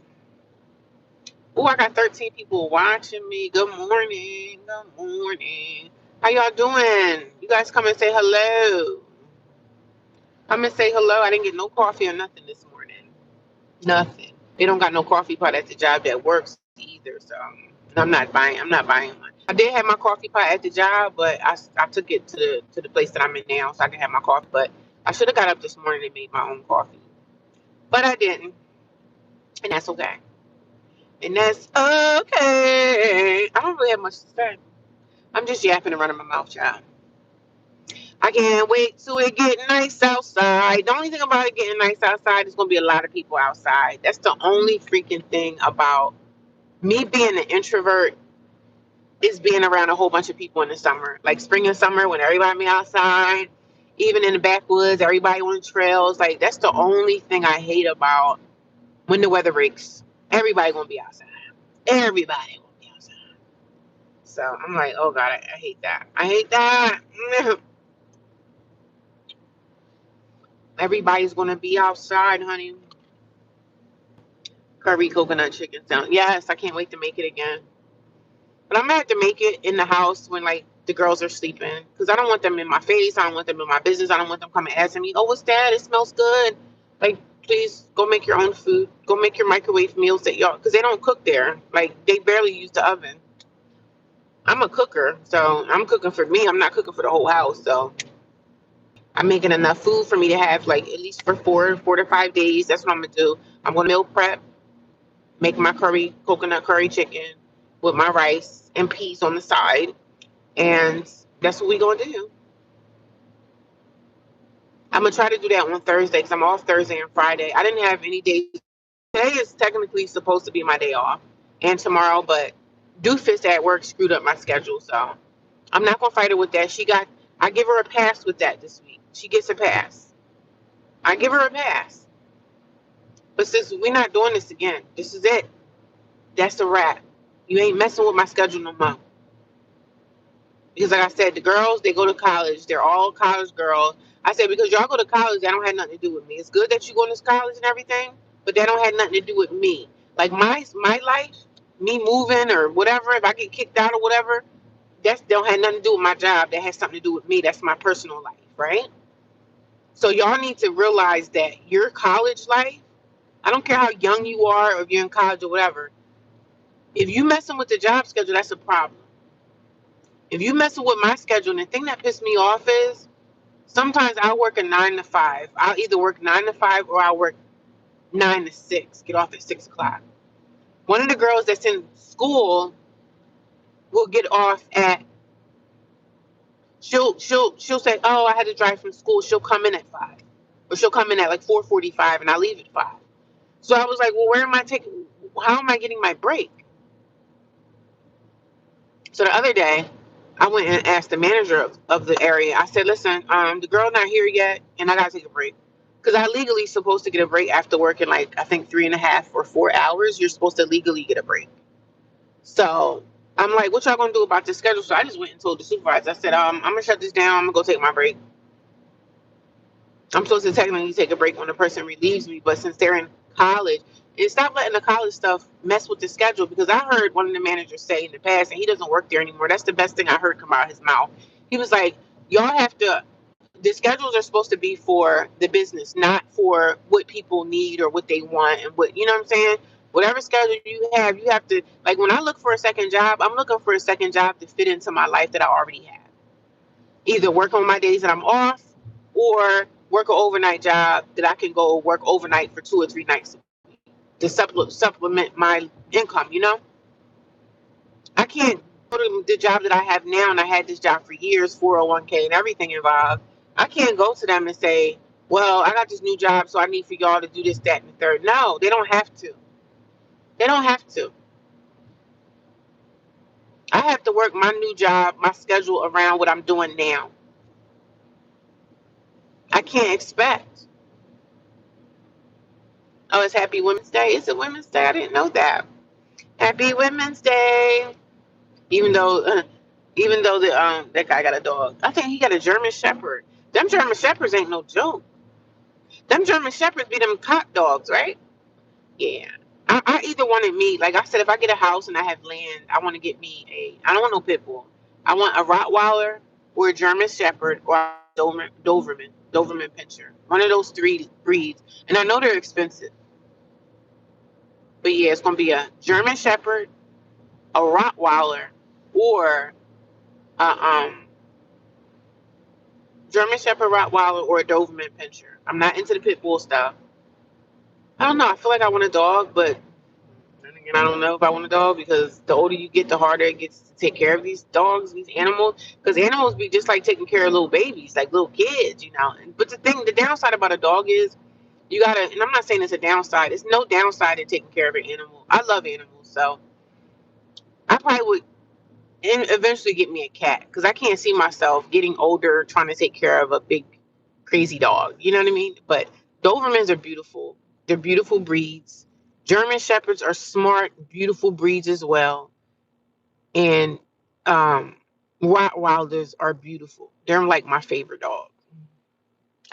Oh, I got 13 people watching me. Good morning. Good morning. How y'all doing? You guys come and say hello. Come and say hello. I didn't get no coffee or nothing this morning. Nothing. They don't got no coffee pot at the job that works either. So I'm not buying. I'm not buying one. I did have my coffee pot at the job, but I took it to the place that I'm in now, so I can have my coffee. But I should have got up this morning and made my own coffee, but I didn't, and that's okay. And that's okay. I don't really have much to say. I'm just yapping and running my mouth, child. I can't wait till it get nice outside. The only thing about it getting nice outside is gonna be a lot of people outside. That's the only freaking thing about me being an introvert is being around a whole bunch of people in the summer. Like spring and summer when everybody be outside, even in the backwoods, everybody on the trails. Like that's the only thing I hate about when the weather breaks. Everybody gonna be outside. Everybody gonna be outside. So I'm like, oh God, I hate that. I hate that. Everybody's gonna be outside, honey. Curry coconut chicken sound. Yes, I can't wait to make it again. But I'm gonna have to make it in the house when like the girls are sleeping, because I don't want them in my face. I don't want them in my business. I don't want them coming asking me, "Oh, what's that? It smells good." Like, please go make your own food. Go make your microwave meals that y'all, because they don't cook there. Like, they barely use the oven. I'm a cooker, so I'm cooking for me. I'm not cooking for the whole house. So I'm making enough food for me to have like at least for 4 to 5 days. That's what I'm gonna do. I'm gonna meal prep, make my coconut curry chicken with my rice and peas on the side. And that's what we gonna do. I'm gonna try to do that on Thursday because I'm off Thursday and Friday. I didn't have any days. Today is technically supposed to be my day off, and tomorrow, but Doofus at work screwed up my schedule, so I'm not gonna fight her with that. I give her a pass with that this week. She gets a pass. I give her a pass. But since we're not doing this again, this is it. That's a wrap. You ain't messing with my schedule no more. Because like I said, the girls, they go to college. They're all college girls. I said, because y'all go to college, that don't have nothing to do with me. It's good that you go to college and everything, but that don't have nothing to do with me. Like my life, me moving or whatever, if I get kicked out or whatever, that don't have nothing to do with my job. That has something to do with me. That's my personal life, right? So y'all need to realize that your college life, I don't care how young you are or if you're in college or whatever, if you messing with the job schedule, that's a problem. If you messing with my schedule, and the thing that pissed me off is sometimes I'll work a 9 to 5. I'll either work 9 to 5 or I'll work 9 to 6. Get off at 6 o'clock. One of the girls that's in school will get off at. She'll say, "Oh, I had to drive from school." She'll come in at 5, or she'll come in at like 4:45, and I leave at 5. So I was like, "Well, where am I taking? How am I getting my break?" So the other day, I went and asked the manager of the area. I said, "Listen, the girl not here yet, and I gotta take a break because I legally supposed to get a break after working like I think 3.5 or 4 hours. You're supposed to legally get a break." So I'm like, "What y'all gonna do about this schedule?" So I just went and told the supervisor. I said, "I'm gonna shut this down. I'm gonna go take my break. I'm supposed to technically take a break when the person relieves me, but since they're in college, and stop letting the college stuff mess with the schedule." Because I heard one of the managers say in the past, and he doesn't work there anymore. That's the best thing I heard come out of his mouth. He was like, "Y'all have to. The schedules are supposed to be for the business, not for what people need or what they want and what you know what I'm saying. Whatever schedule you have to like. When I look for a second job, I'm looking for a second job to fit into my life that I already have." Either work on my days that I'm off or work an overnight job that I can go work overnight for 2 or 3 nights to supplement my income, I can't go to the job that I have now, and I had this job for years, 401k and everything involved. I can't go to them and say, well, I got this new job, so I need for y'all to do this, that, and the third. No, they don't have to. They don't have to. I have to work my new job, my schedule around what I'm doing now. I can't expect. Oh, it's Happy Women's Day. Is it Women's Day? I didn't know that. Happy Women's Day. Even though, even though the that guy got a dog, I think he got a German Shepherd. Them German Shepherds ain't no joke. Them German Shepherds be them cop dogs, right? Yeah. I either wanted me, like I said, if I get a house and I have land, I want to get me I don't want no pit bull. I want a Rottweiler or a German Shepherd or a Doberman Pinscher. One of those three breeds. And I know they're expensive. But yeah, it's going to be a German Shepherd, a Rottweiler, or a German Shepherd, Rottweiler, or a Doberman Pinscher. I'm not into the pit bull stuff. I don't know. I feel like I want a dog, but then again, I don't know if I want a dog because the older you get, the harder it gets to take care of these dogs, these animals. Because animals be just like taking care of little babies, like little kids. But the downside about a dog is you gotta, and I'm not saying it's a downside. It's no downside in taking care of an animal. I love animals, so I probably would eventually get me a cat because I can't see myself getting older trying to take care of a big, crazy dog. You know what I mean? But Dobermans are beautiful. They're beautiful breeds. German Shepherds are smart, beautiful breeds as well. And um, Rottweilers are beautiful. They're like my favorite dog.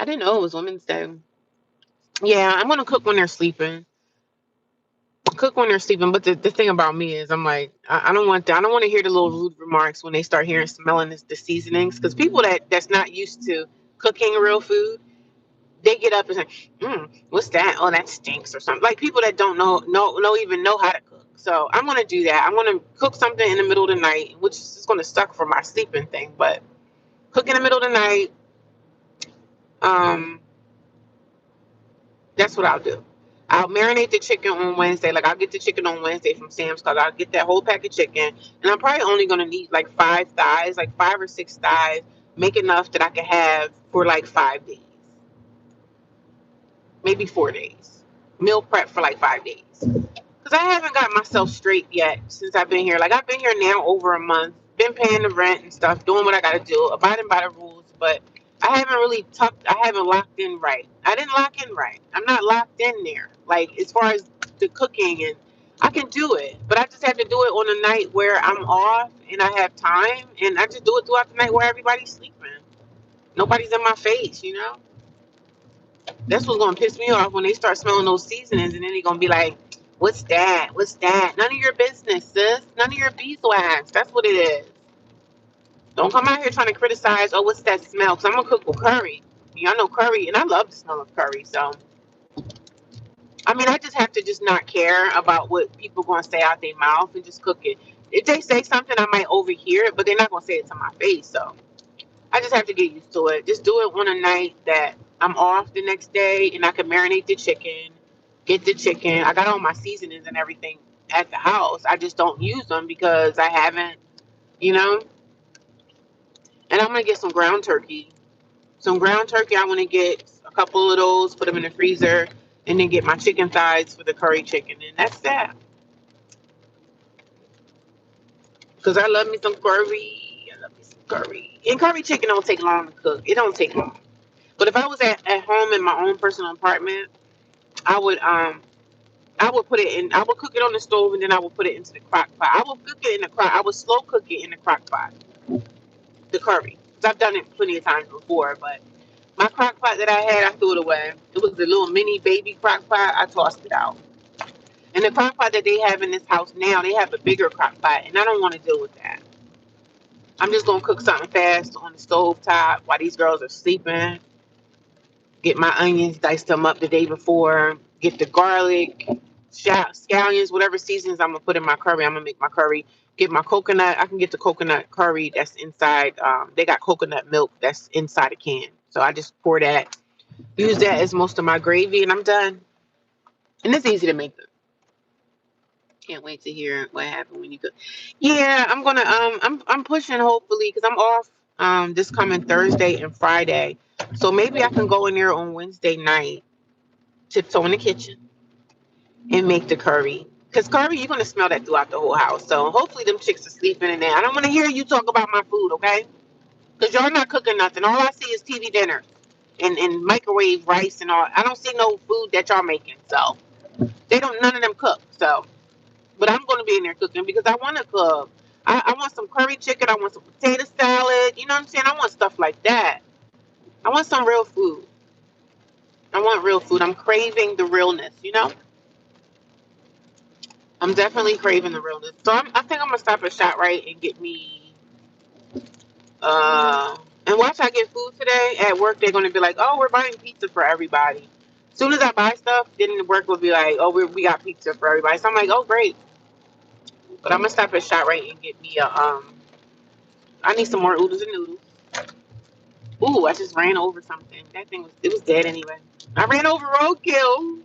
I didn't know it was Women's Day. Yeah, I'm gonna cook when they're sleeping. Cook when they're sleeping. But the thing about me is, I'm like, I don't want that. I don't want to hear the little rude remarks when they start hearing smelling the seasonings. Because people that's not used to cooking real food, they get up and say, what's that? Oh, that stinks or something. Like people that don't even know how to cook. So I'm gonna do that. I'm gonna cook something in the middle of the night, which is gonna suck for my sleeping thing. But cook in the middle of the night. Um, That's what I'll do. I'll marinate the chicken on Wednesday. Like I'll get the chicken on Wednesday from Sam's Club. I'll get that whole pack of chicken, and I'm probably only gonna need like 5 thighs, like 5 or 6 thighs. Make enough that I can have for like 5 days, maybe 4 days. Meal prep for like 5 days. Because I haven't got myself straight yet since I've been here. Like I've been here now over a month, been paying the rent and stuff, doing what I gotta do, abiding by the rules, but I haven't locked in right. I didn't lock in right. I'm not locked in there. Like as far as the cooking, and I can do it, but I just have to do it on a night where I'm off and I have time, and I just do it throughout the night where everybody's sleeping. Nobody's in my face. That's what's gonna piss me off when they start smelling those seasonings, and then they're gonna be like, "What's that? What's that?" None of your business, sis. None of your beeswax. That's what it is. Don't come out here trying to criticize. Oh, what's that smell? Because I'm gonna cook with curry. Y'all know curry, and I love the smell of curry. So, I mean, I just have to just not care about what people gonna say out their mouth and just cook it. If they say something, I might overhear it, but they're not gonna say it to my face. So, I just have to get used to it. Just do it on a night that I'm off the next day and I can marinate the chicken, get the chicken. I got all my seasonings and everything at the house. I just don't use them because I haven't, you know. And I'm going to get some ground turkey. Some ground turkey, I want to get a couple of those, put them in the freezer, and then get my chicken thighs for the curry chicken. And that's that. Because I love me some curry. I love me some curry. And curry chicken don't take long to cook. It don't take long. But if I was at home in my own personal apartment, I would put it in. I would cook it on the stove and then I would put it into the crock pot. I would cook it in the crock. I would slow cook it in the crock pot. The curry. 'Cause I've done it plenty of times before, but my crock pot that I had, I threw it away. It was the little mini baby crock pot. I tossed it out. And the crock pot that they have in this house now, they have a bigger crock pot, and I don't want to deal with that. I'm just gonna cook something fast on the stove top while these girls are sleeping. Get my onions, dice them up the day before. Get the garlic. scallions, whatever seasons I'm gonna put in my curry. I'm gonna make my curry. Get my coconut. I can get the coconut curry that's inside. They got coconut milk that's inside a can. So I just pour that. Use that as most of my gravy, and I'm done. And it's easy to make. Can't wait to hear what happened when you go. Yeah, I'm gonna I'm pushing hopefully because I'm off this coming Thursday and Friday. So maybe I can go in there on Wednesday night, tiptoe in the kitchen and make the curry. Cause curry, you're gonna smell that throughout the whole house. So hopefully them chicks are sleeping in there. I don't wanna hear you talk about my food, okay? Cause y'all not cooking nothing. All I see is TV dinner and microwave rice and all. I don't see no food that y'all making. So they don't none of them cook. So but I'm going to be in there cooking because I want to cook. I want some curry chicken. I want some potato salad. You know what I'm saying? I want stuff like that. I want some real food. I want real food. I'm craving the realness, you know? I'm definitely craving the realness. So I think I'm going to stop at ShopRite and get me, uh, and watch I get food today. At work, they're going to be like, oh, we're buying pizza for everybody. As soon as I buy stuff, then the work will be like, oh, we got pizza for everybody. So I'm like, oh, great. But I'm going to stop at ShopRite and get me I need some more oodles and noodles. Ooh, I just ran over something. That thing was dead anyway. I ran over roadkill.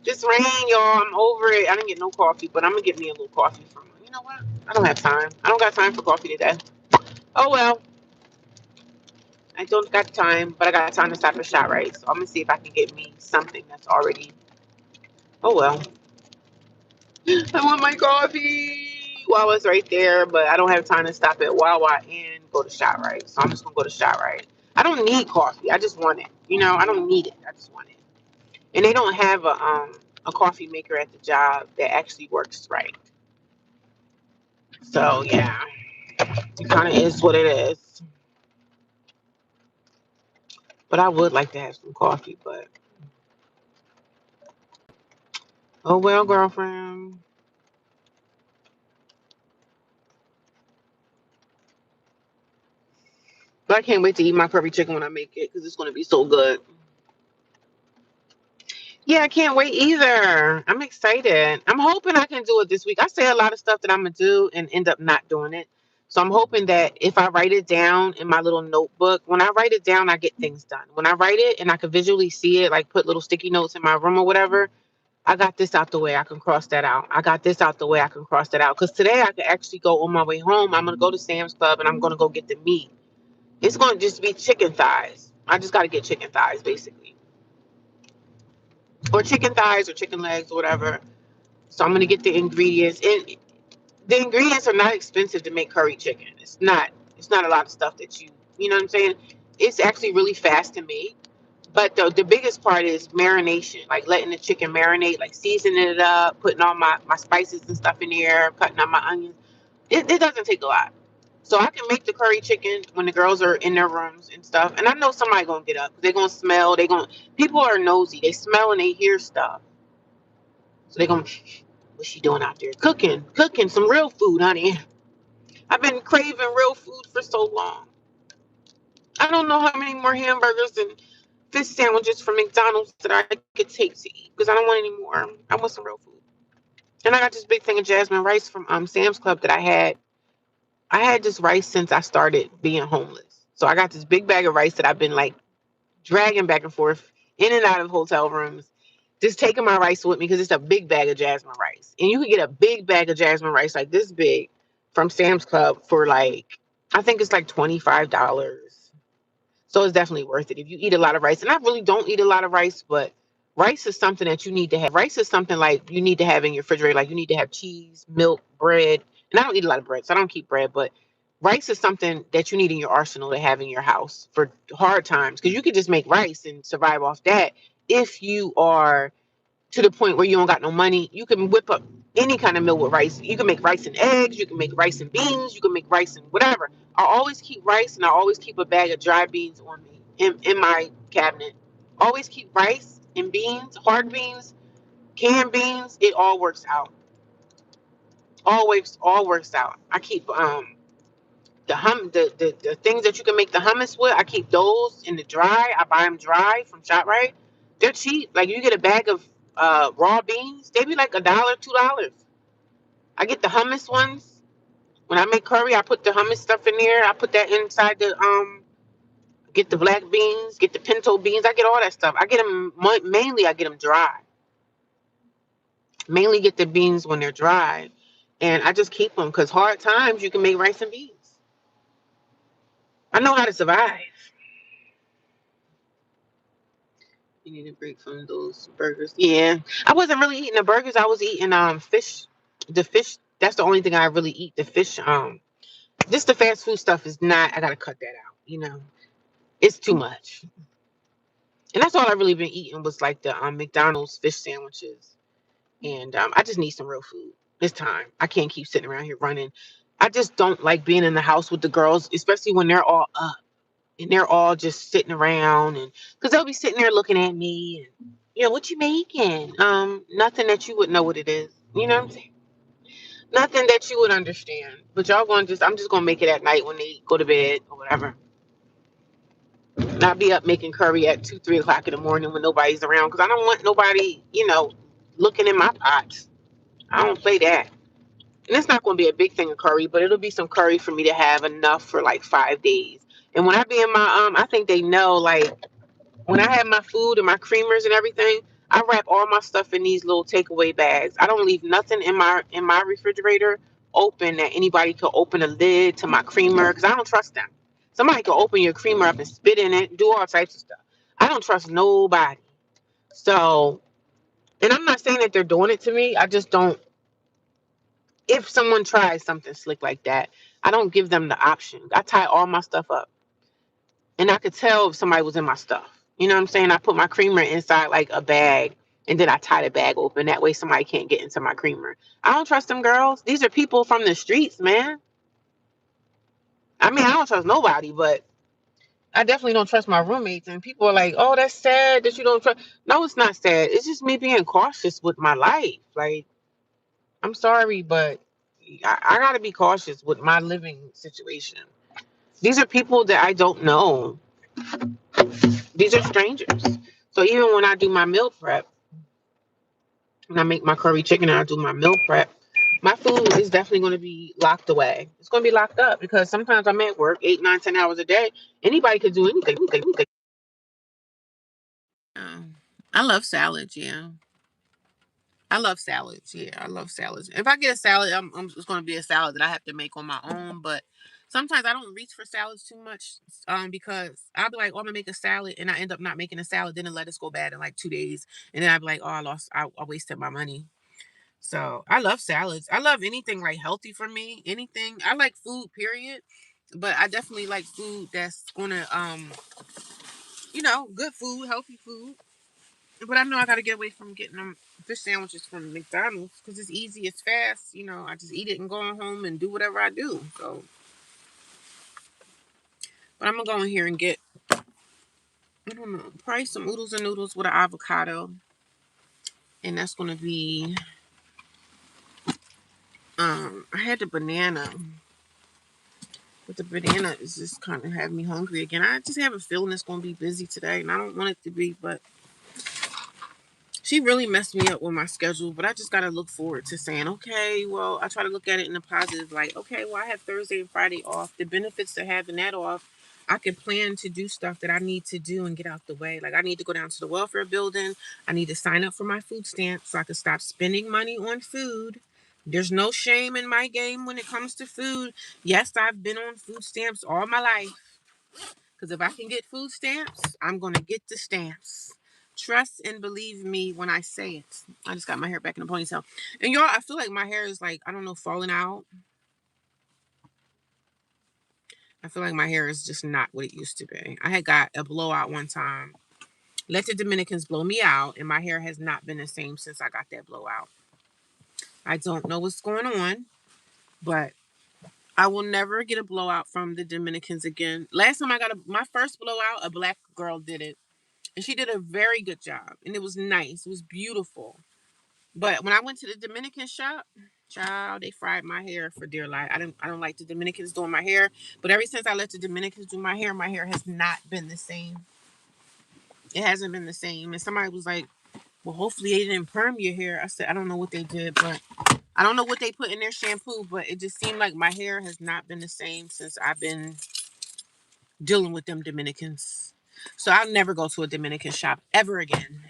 Just ran, y'all. I'm over it. I didn't get no coffee, but I'm gonna get me a little coffee from. You know what? I don't have time. I don't got time for coffee today. Oh well, I don't got time, but I got time to stop at ShopRite. So I'm gonna see if I can get me something that's already. Oh well, I want my coffee. Wawa's right there, but I don't have time to stop at Wawa and go to ShopRite. So I'm just gonna go to ShopRite. I don't need coffee. I just want it. You know, I don't need it. I just want it. And they don't have a coffee maker at the job that actually works right. So yeah, it kind of is what it is. But I would like to have some coffee. But oh well, girlfriend. But I can't wait to eat my curry chicken when I make it because it's gonna be so good. Yeah, I can't wait either. I'm excited. I'm hoping I can do it this week. I say a lot of stuff that I'm gonna do and end up not doing it. So I'm hoping that if I write it down in my little notebook, when I write it down, I get things done. When I write it and I can visually see it, like put little sticky notes in my room or whatever, I got this out the way. I can cross that out. I got this out the way. I can cross that out. Because today I can actually go on my way home. I'm gonna go to Sam's Club and I'm gonna go get the meat. It's gonna just be chicken thighs. I just gotta get chicken thighs basically, or chicken thighs or chicken legs or whatever. So I'm gonna get the ingredients, and the ingredients are not expensive to make curry chicken. It's not. It's not a lot of stuff that you know what I'm saying. It's actually really fast to make. But the biggest part is marination, like letting the chicken marinate, like seasoning it up, putting all my spices and stuff in there, cutting out my onions. It doesn't take a lot. So I can make the curry chicken when the girls are in their rooms and stuff. And I know somebody gonna get up. They're gonna smell. People are nosy. They smell and they hear stuff. So they're gonna, what's she doing out there? Cooking some real food, honey. I've been craving real food for so long. I don't know how many more hamburgers and fish sandwiches from McDonald's that I could take to eat because I don't want any more. I want some real food. And I got this big thing of jasmine rice from Sam's Club that I had. I had this rice since I started being homeless. So I got this big bag of rice that I've been like dragging back and forth in and out of hotel rooms, just taking my rice with me because it's a big bag of jasmine rice. And you can get a big bag of jasmine rice like this big from Sam's Club for like, I think it's like $25. So it's definitely worth it if you eat a lot of rice. And I really don't eat a lot of rice, but rice is something that you need to have. Rice is something like you need to have in your refrigerator. Like you need to have cheese, milk, bread. And I don't eat a lot of bread, so I don't keep bread, but rice is something that you need in your arsenal to have in your house for hard times. Because you could just make rice and survive off that if you are to the point where you don't got no money. You can whip up any kind of meal with rice. You can make rice and eggs. You can make rice and beans. You can make rice and whatever. I always keep rice and I always keep a bag of dry beans on me in my cabinet. Always keep rice and beans, hard beans, canned beans. It all works out. Always, all works out. I keep the things that you can make the hummus with. I keep those in the dry. I buy them dry from ShopRite. They're cheap. Like you get a bag of raw beans. They be like $1, $2. I get the hummus ones. When I make curry, I put the hummus stuff in there. I put that inside the get the black beans, get the pinto beans. I get all that stuff. I get them mainly. I get them dry. Mainly get the beans when they're dry, and I just keep them because hard times you can make rice and beans. I know how to survive. You need a break from those burgers. Yeah, I wasn't really eating the burgers. I was eating fish. The fish. That's the only thing I really eat. The fish. Just the fast food stuff is not. I gotta cut that out. It's too much. And that's all I really been eating was like the McDonald's fish sandwiches. And I just need some real food. It's time. I can't keep sitting around here running. I just don't like being in the house with the girls, especially when they're all up and they're all just sitting around, and because they'll be sitting there looking at me and what you making? Nothing that you would know what it is. You know what I'm saying? Nothing that you would understand. But y'all going to just I'm just gonna make it at night when they go to bed or whatever. Not be up making curry at 2, 3 o'clock in the morning when nobody's around because I don't want nobody, looking in my pots. I don't play that. And it's not going to be a big thing of curry, but it'll be some curry for me to have enough for like 5 days. And when I be in my I think they know like when I have my food and my creamers and everything, I wrap all my stuff in these little takeaway bags. I don't leave nothing in my refrigerator open that anybody could open a lid to my creamer because I don't trust them. Somebody could open your creamer up and spit in it, do all types of stuff. I don't trust nobody. So, and I'm not saying that they're doing it to me. I just don't. If someone tries something slick like that, I don't give them the option. I tie all my stuff up. And I could tell if somebody was in my stuff. You know what I'm saying? I put my creamer inside like a bag and then I tie the bag open. That way somebody can't get into my creamer. I don't trust them girls. These are people from the streets, man. I mean, I don't trust nobody, but I definitely don't trust my roommates. And people are like, oh, that's sad that you don't trust. No, it's not sad. It's just me being cautious with my life. Like, I'm sorry, but I got to be cautious with my living situation. These are people that I don't know. These are strangers. So even when I do my meal prep, when I make my curry chicken and I do my meal prep, my food is definitely going to be locked away. It's going to be locked up because sometimes I'm at work 8, 9, 10 hours a day. Anybody could do anything. I love salads. Yeah. I love salads. Yeah, I love salads. If I get a salad, it's going to be a salad that I have to make on my own. But sometimes I don't reach for salads too much, because I'll be like, oh, I'm gonna make a salad, and I end up not making a salad. Then the lettuce go bad in like 2 days, and then I'll be like, oh, I wasted my money. So I love salads. I love anything like healthy for me. Anything. I like food, period. But I definitely like food that's gonna, good food, healthy food. But I know I got to get away from getting them fish sandwiches from McDonald's because it's easy, it's fast. I just eat it and go on home and do whatever I do. So, but I'm gonna go in here and get, I don't know, probably some oodles and noodles with an avocado, and that's gonna be. I had the banana, but the banana is just kind of having me hungry again. I just have a feeling it's gonna be busy today, and I don't want it to be, but she really messed me up with my schedule, but I just got to look forward to saying, okay, well, I try to look at it in a positive light. Okay, well, I have Thursday and Friday off. The benefits to having that off, I can plan to do stuff that I need to do and get out the way. Like, I need to go down to the welfare building. I need to sign up for my food stamp so I can stop spending money on food. There's no shame in my game when it comes to food. Yes, I've been on food stamps all my life. Because if I can get food stamps, I'm going to get the stamps. Trust and believe me when I say it. I just got my hair back in a ponytail. And y'all, I feel like my hair is like, I don't know, falling out. I feel like my hair is just not what it used to be. I had got a blowout one time. Let the Dominicans blow me out, and my hair has not been the same since I got that blowout. I don't know what's going on, but I will never get a blowout from the Dominicans again. Last time I got my first blowout, a black girl did it. And she did a very good job. And it was nice. It was beautiful. But when I went to the Dominican shop, child, they fried my hair for dear life. I don't like the Dominicans doing my hair. But ever since I let the Dominicans do my hair has not been the same. It hasn't been the same. And somebody was like, Well, hopefully they didn't perm your hair. I said I don't know what they did, but I don't know what they put in their shampoo, but it just seemed like my hair has not been the same since I've been dealing with them Dominicans. So I'll never go to a Dominican shop ever again.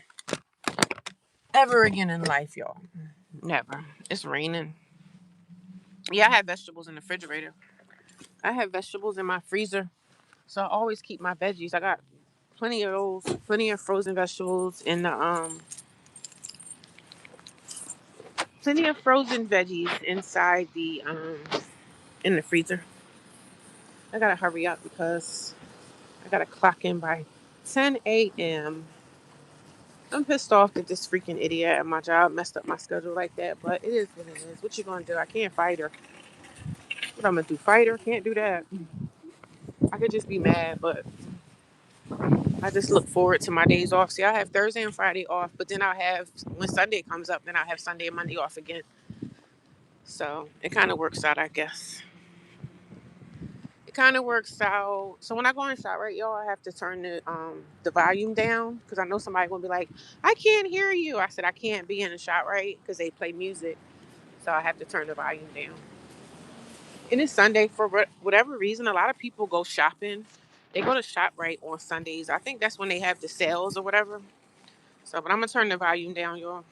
Ever again in life, y'all. Never. It's raining. Yeah, I have vegetables in the refrigerator. I have vegetables in my freezer. So I always keep my veggies. I got plenty of those, plenty of frozen vegetables in the plenty of frozen veggies inside the in the freezer. I gotta hurry up because I gotta clock in by 10 a.m. I'm pissed off that this freaking idiot at my job messed up my schedule like that, but it is what it is. What you gonna do? I can't fight her. What I'm gonna do? Fight her? Can't do that. I could just be mad, but I just look forward to my days off. See, I have Thursday and Friday off, but then I'll have, when Sunday comes up, then I'll have Sunday and Monday off again. So it kind of works out, I guess. It kind of works out. So when I go in shop, right, y'all, I have to turn the volume down because I know somebody gonna be like, I can't hear you. I said I can't be in the shop, right, because they play music, so I have to turn the volume down. And it's Sunday for whatever reason. A lot of people go shopping. They go to shop right on Sundays. I think that's when they have the sales or whatever. So, but I'm gonna turn the volume down, y'all.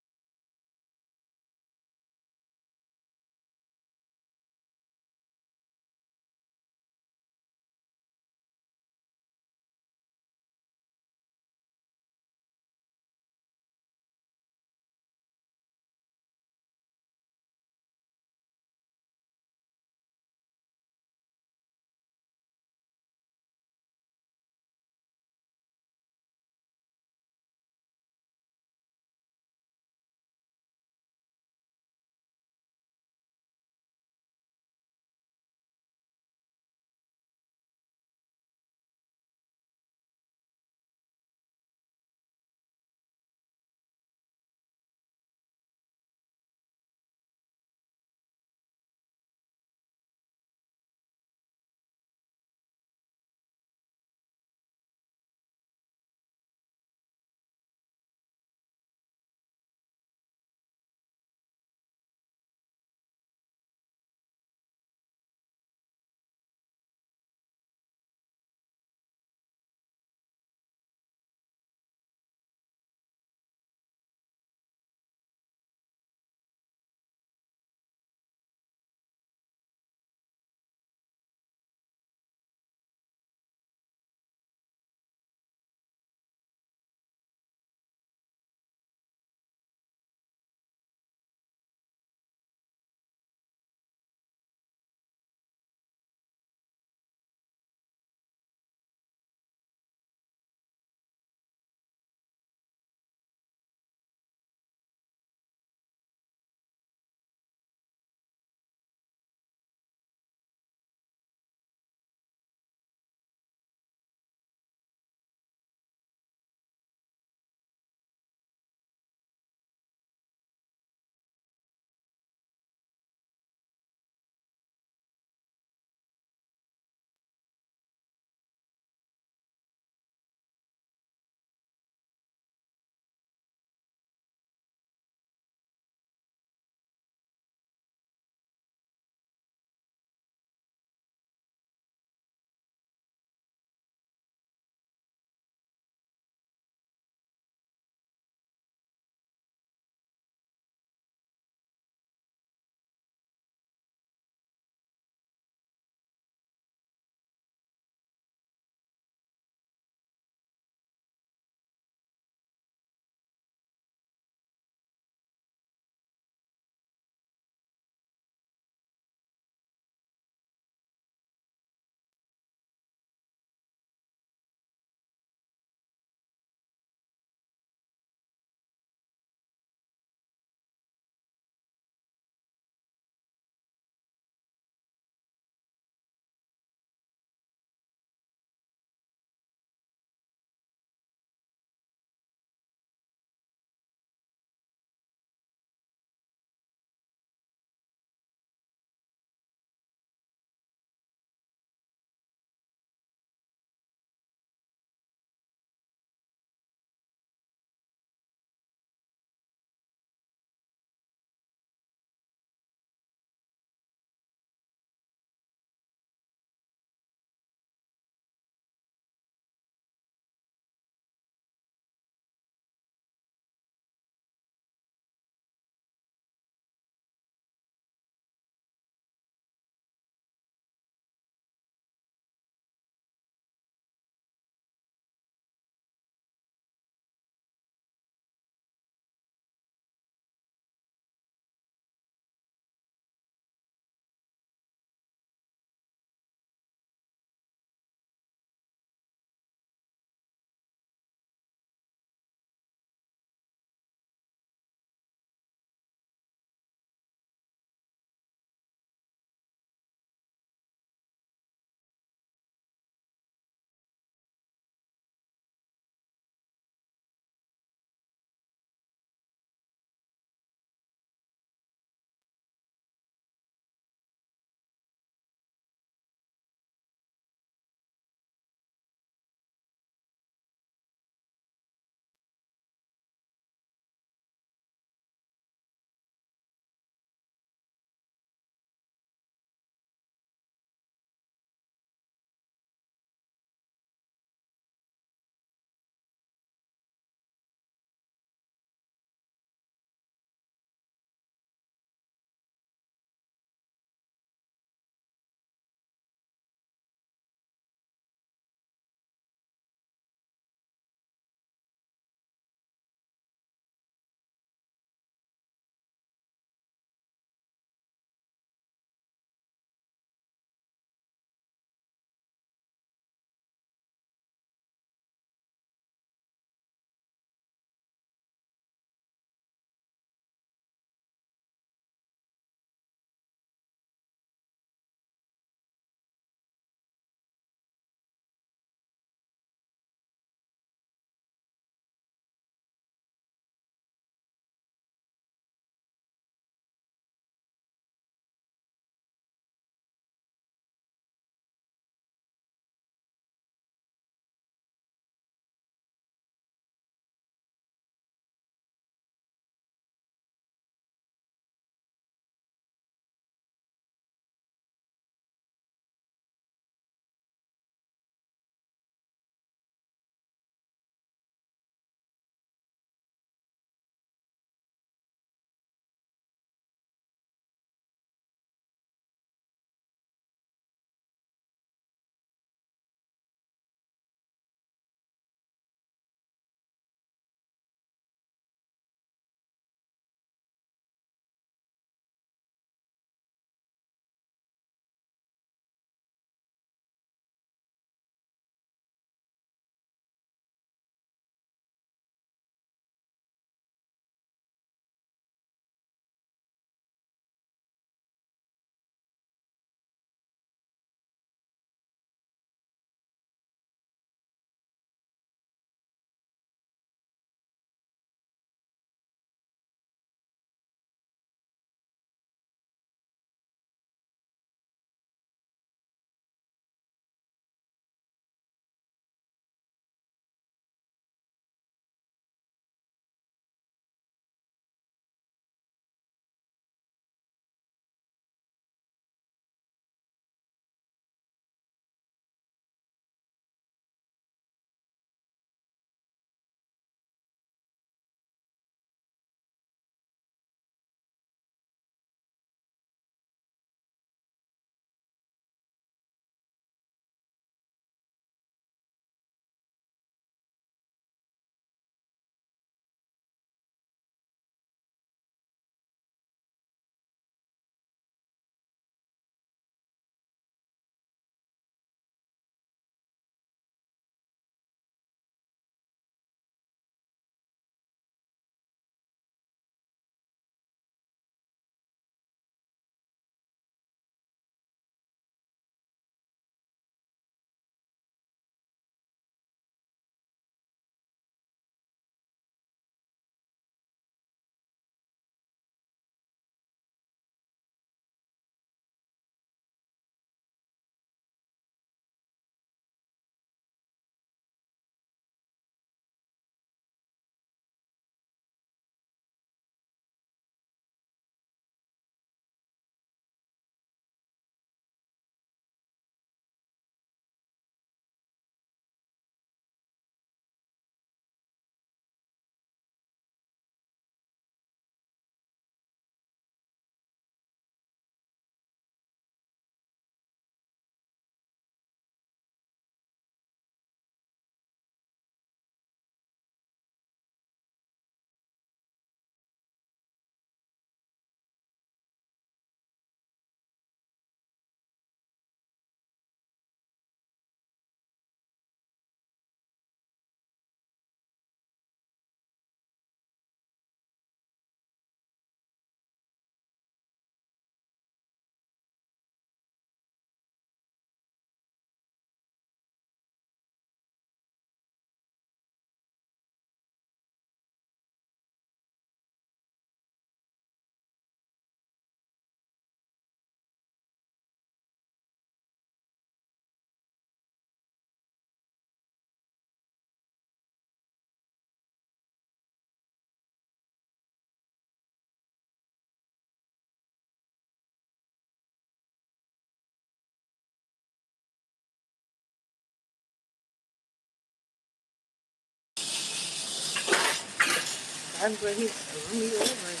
but he run me over and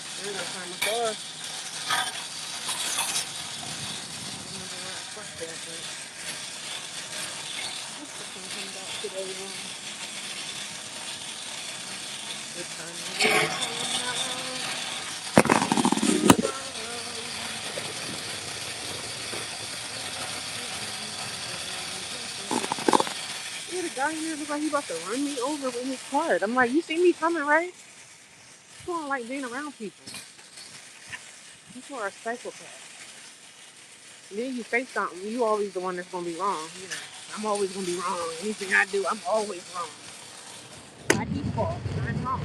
I ain't got time to car. I don't remember where I parked that, but this is gonna come back today. Returning yeah, the guy in there look like he about to run me over with his cart. I'm like, you see me coming, right? You don't like being around people. People are psychopaths. And then you say something, you always the one that's gonna be wrong. You know, I'm always gonna be wrong. Anything I do, I'm always wrong. By default, I'm wrong.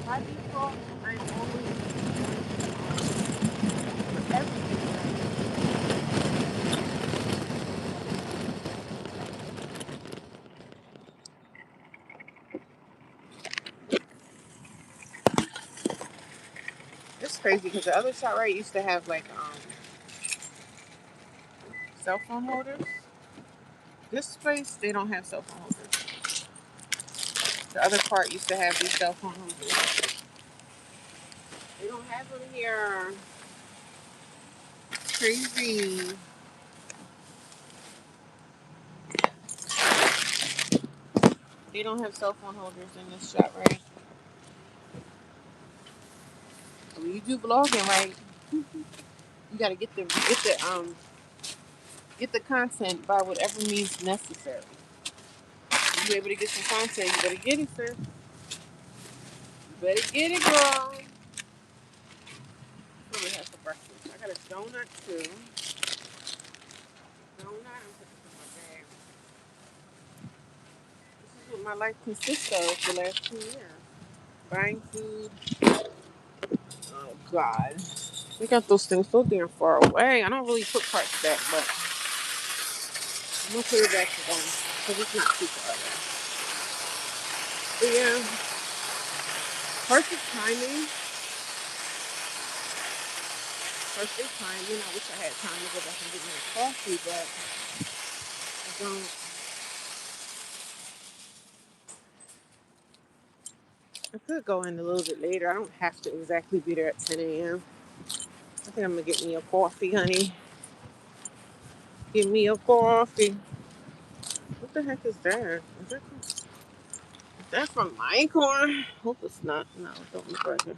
By default, I'm always everything. It's crazy because the other shop right used to have like cell phone holders. This place they don't have cell phone holders. The other part used to have these cell phone holders. They don't have them here. Crazy. They don't have cell phone holders in this shop, right? When you do vlogging, right, you gotta get the content by whatever means necessary. You able to get some content, you better get it, sir. You better get it, girl. What do we have for breakfast? I got a donut too. Donut. I'm putting this in my bag. This is what my life consists of the last 2 years. Buying food. Oh God. We got those things so damn far away. I don't really put parts back, but I'm gonna put it back to them because it's not too far away. But yeah, perfect timing. Perfect timing. I wish I had time to go back and get me a coffee, but I don't. I could go in a little bit later. I don't have to exactly be there at 10 a.m. I think I'm gonna get me a coffee, honey. Get me a coffee. What the heck is that? Is that from my car? Hope it's not. No, it don't look like it.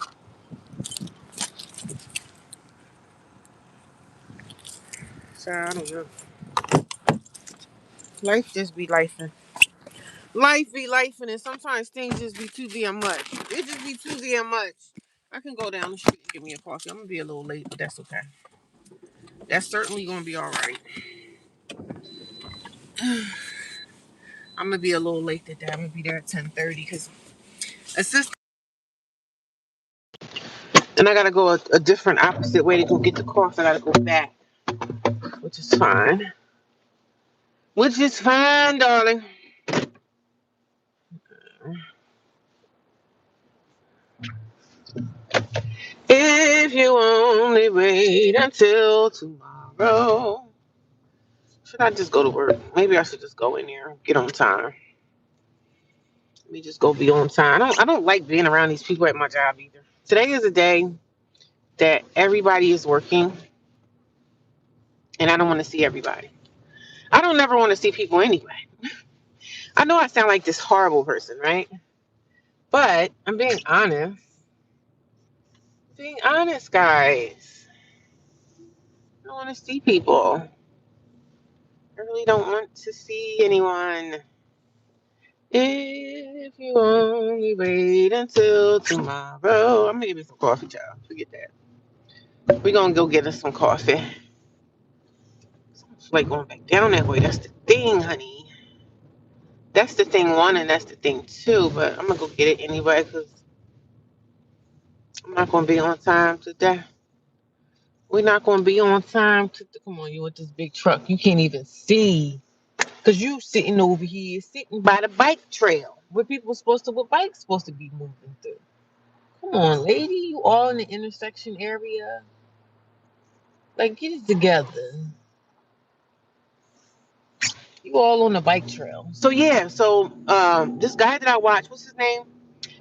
So I don't know. Life just be lifing. Life be lifing, and sometimes things just be too damn much. It just be too damn much. I can go down the street and get me a coffee. I'm gonna be a little late, but that's okay. That's certainly gonna be all right. I'm gonna be a little late today. I'm gonna be there at 10:30 because assist. And I gotta go a different opposite way to go get the coffee. I gotta go back, which is fine. Which is fine, darling. If you only wait until tomorrow. Should I just go to work? Maybe I should just go in there, get on time. Let me just go be on time. I don't like being around these people at my job either. Today is a day that everybody is working and I don't want to see everybody. I don't never want to see people anyway. I know I sound like this horrible person, right? But I'm being honest. Being honest, guys. I don't want to see people. I really don't want to see anyone. If you only wait until tomorrow. I'm gonna give you some coffee, child. Forget that. We're gonna go get us some coffee. It's like going back down that way. That's the thing, honey. That's the thing one, and that's the thing two. But I'm gonna go get it anyway because I'm not gonna be on time today. We're not gonna be on time to. Come on, you with this big truck. You can't even see because you sitting over here, sitting by the bike trail where people supposed to, where bikes supposed to be moving through. Come on, lady, you all in the intersection area. Like, get it together. You all on the bike trail. So yeah, so this guy that I watch, what's his name?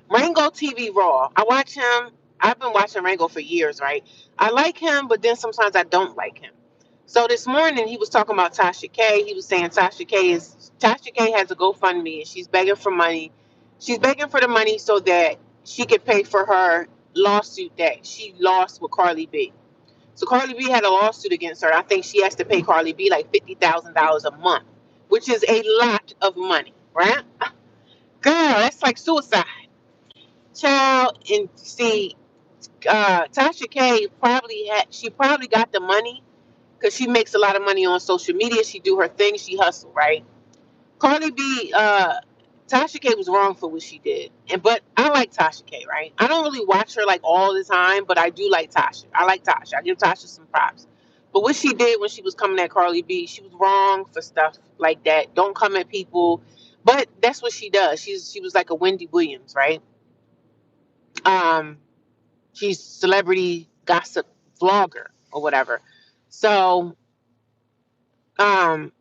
Rango TV Raw. I watch him. I've been watching Rango for years, right? I like him, but then sometimes I don't like him. So this morning he was talking about Tasha K. He was saying Tasha K has a GoFundMe and she's begging for money. She's begging for the money so that she could pay for her lawsuit that she lost with Carly B. So Carly B had a lawsuit against her. I think she has to pay Carly B like $50,000 a month, which is a lot of money, right? Girl, that's like suicide. Child, and see, Tasha K she probably got the money because she makes a lot of money on social media. She do her thing, she hustle, right? Cardi B, Tasha K was wrong for what she did, but I like Tasha K, right? I don't really watch her like all the time, but I do like Tasha. I like Tasha. I give Tasha some props. But what she did when she was coming at Carly B, she was wrong for stuff like that. Don't come at people, but that's what she does. She was like a Wendy Williams, right? Um, she's celebrity gossip vlogger or whatever. So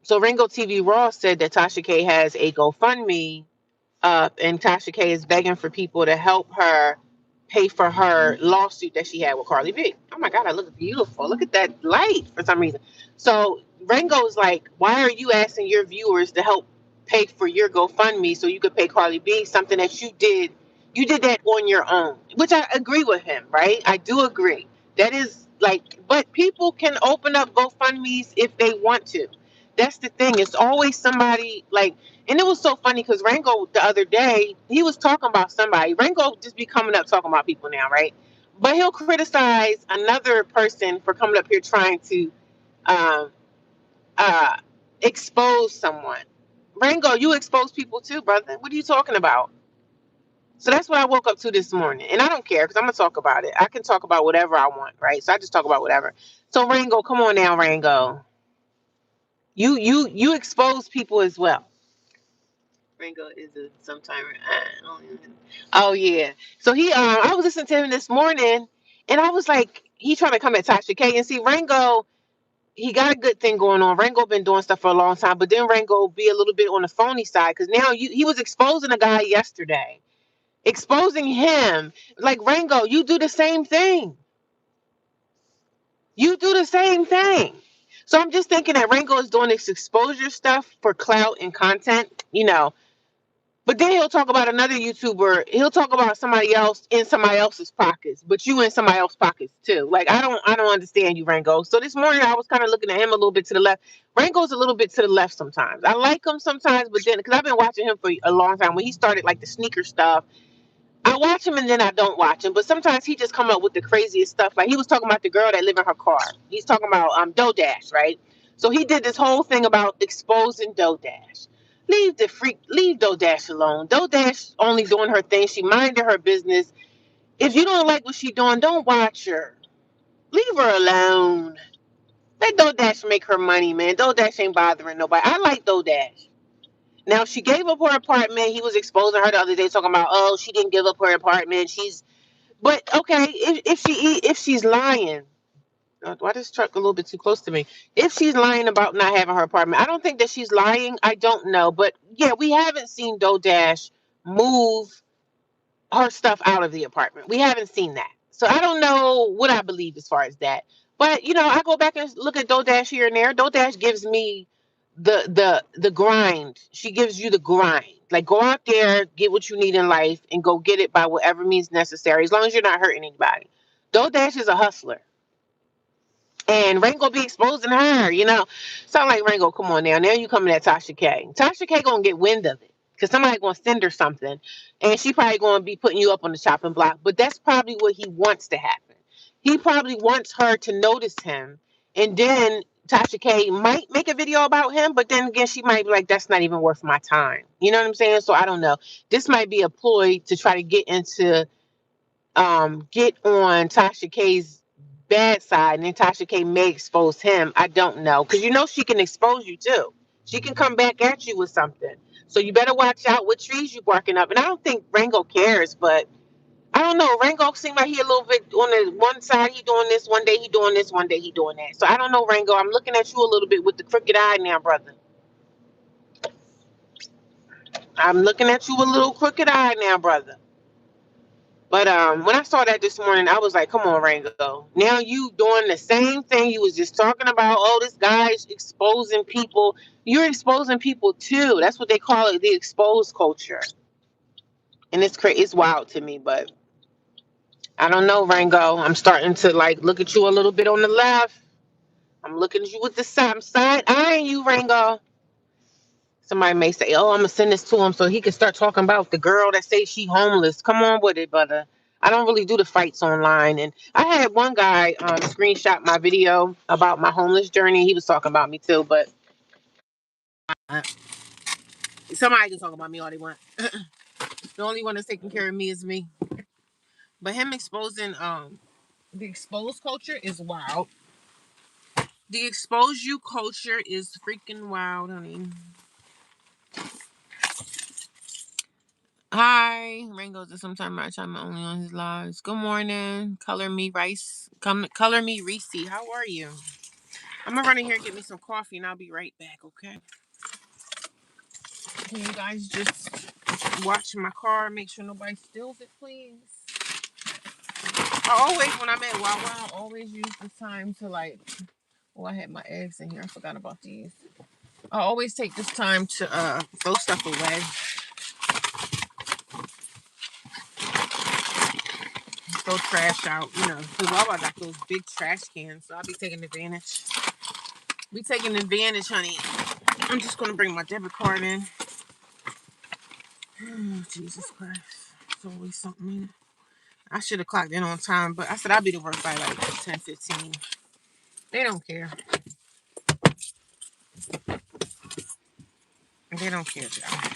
so Ringo TV Raw said that Tasha K has a GoFundMe up, and Tasha K is begging for people to help her pay for her lawsuit that she had with Carly B. Oh my God, I look beautiful. Look at that light for some reason. So Ringo's like, why are you asking your viewers to help pay for your GoFundMe so you could pay Carly B something that you did? You did that on your own, which I agree with him, right? I do agree. That is like, but people can open up GoFundMe's if they want to. That's the thing. It's always somebody like, and it was so funny because Rango the other day, he was talking about somebody. Rango just be coming up talking about people now, right? But he'll criticize another person for coming up here trying to um, uh, expose someone. Rango, you expose people too, brother. What are you talking about? So that's what I woke up to this morning. And I don't care because I'm going to talk about it. I can talk about whatever I want, right? So I just talk about whatever. So Rango, come on now, Rango. You expose people as well. Ringo is a sometime. Oh yeah. So I was listening to him this morning, and I was like, he trying to come at Tasha K. And see, Rango, he got a good thing going on. Rango been doing stuff for a long time, but then Rango be a little bit on the phony side because now he was exposing a guy yesterday, exposing him. Like Rango, you do the same thing. You do the same thing. So I'm just thinking that Rango is doing this exposure stuff for clout and content, But then he'll talk about another YouTuber. He'll talk about somebody else in somebody else's pockets, but you in somebody else's pockets too. Like I don't understand you, Rango. So this morning I was kind of looking at him a little bit to the left. Rango's a little bit to the left sometimes. I like him sometimes, but then because I've been watching him for a long time, when he started like the sneaker stuff, I watch him and then I don't watch him. But sometimes he just come up with the craziest stuff. Like he was talking about the girl that lived in her car. He's talking about DoDash, right? So he did this whole thing about exposing DoDash. Leave DoDash alone. DoDash only doing her thing. She minded her business. If you don't like what she doing, don't watch her. Leave her alone. Let DoDash make her money, man. DoDash ain't bothering nobody. I like DoDash. Now she gave up her apartment. He was exposing her the other day, talking about, oh, she didn't give up her apartment. But okay, if she's lying, why this truck a little bit too close to me? If she's lying about not having her apartment, I don't think that she's lying. I don't know, but yeah, we haven't seen DoDash move her stuff out of the apartment. We haven't seen that, so I don't know what I believe as far as that. But I go back and look at DoDash here and there. DoDash gives me the grind. She gives you the grind. Like go out there, get what you need in life, and go get it by whatever means necessary, as long as you're not hurting anybody. DoDash is a hustler. And Rango be exposing her. Sound like Rango, come on now. Now you coming at Tasha K. Tasha K gonna get wind of it. Cause somebody gonna send her something. And she probably gonna be putting you up on the chopping block. But that's probably what he wants to happen. He probably wants her to notice him. And then Tasha K might make a video about him, but then again, she might be like, that's not even worth my time. You know what I'm saying? So I don't know. This might be a ploy to try to get on Tasha K's bad side, and then Tasha K may expose him. I don't know, because she can expose you too. She can come back at you with something. So you better watch out what trees you barking up. And I don't think Rango cares, but I don't know. Rango seems like he a little bit on the one side. He doing this one day, he doing this one day, he doing that. So I don't know, Rango. I'm looking at you a little bit with the crooked eye now, brother. I'm looking at you with a little crooked eye now, brother. But when I saw that this morning, I was like, "Come on, Rango! Now you doing the same thing you was just talking about. Oh, this guy's exposing people. You're exposing people too. That's what they call it, the exposed culture. And it's crazy. It's wild to me, but I don't know, Rango. I'm starting to like look at you a little bit on the left. I'm looking at you with the side. I'm side eyeing you, Rango. Somebody may say, "Oh, I'm gonna send this to him so he can start talking about the girl that says she homeless." Come on with it, brother. I don't really do the fights online, and I had one guy screenshot my video about my homeless journey. He was talking about me too, but uh, somebody can talk about me all they want. The only one that's taking care of me is me. But him exposing the exposed culture is wild. The expose you culture is freaking wild, honey. Hi, Rango's at some time my time only on his lives. Good morning. Color me rice. Come color me Reese. How are you? I'm gonna run in here and get me some coffee and I'll be right back, okay? Can you guys just watch my car, make sure nobody steals it, please? I always when I'm at Wawa, I always use this time to like oh I had my eggs in here. I forgot about these. I always take this time to throw stuff away. Throw trash out, you know, because Wawa got those big trash cans, so I'll be taking advantage. Be taking advantage, honey. I'm just gonna bring my debit card in. Oh, Jesus Christ. It's always something in it. I should have clocked in on time, but I said I'll be to work by like 10:15. They don't care. They don't care, y'all.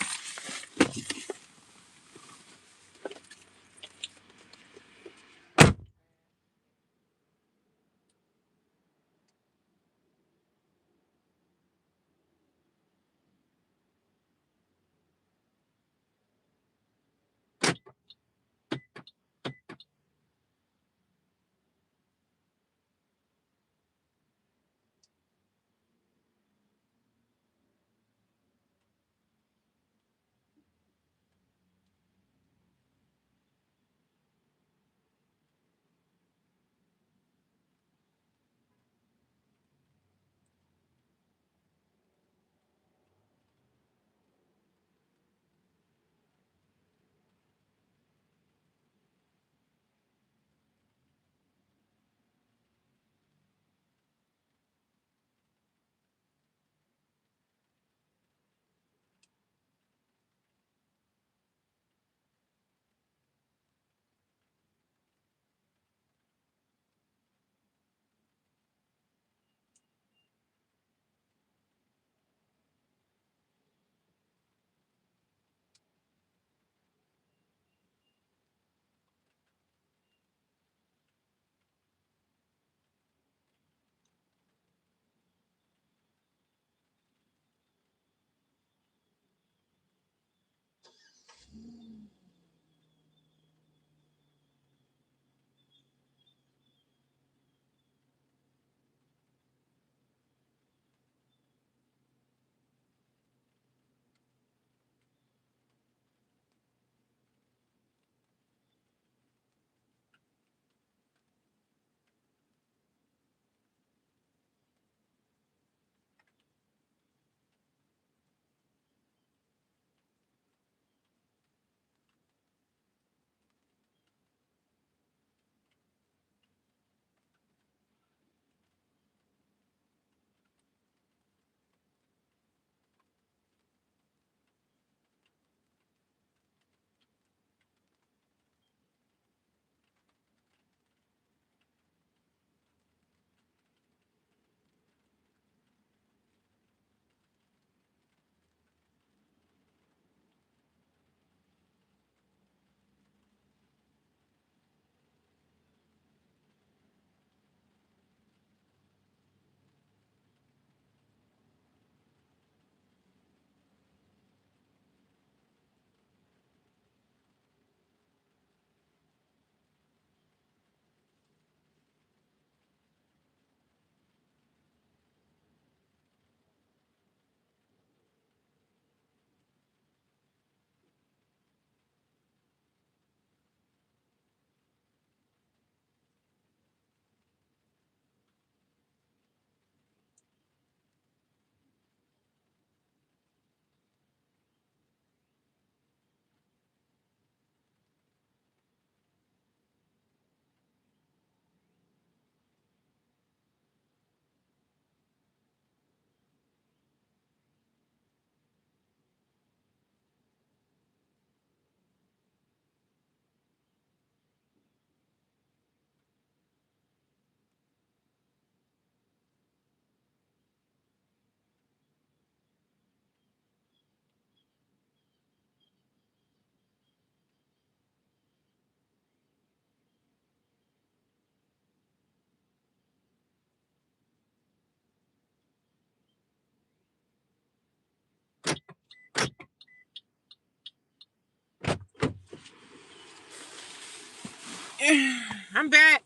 I'm back.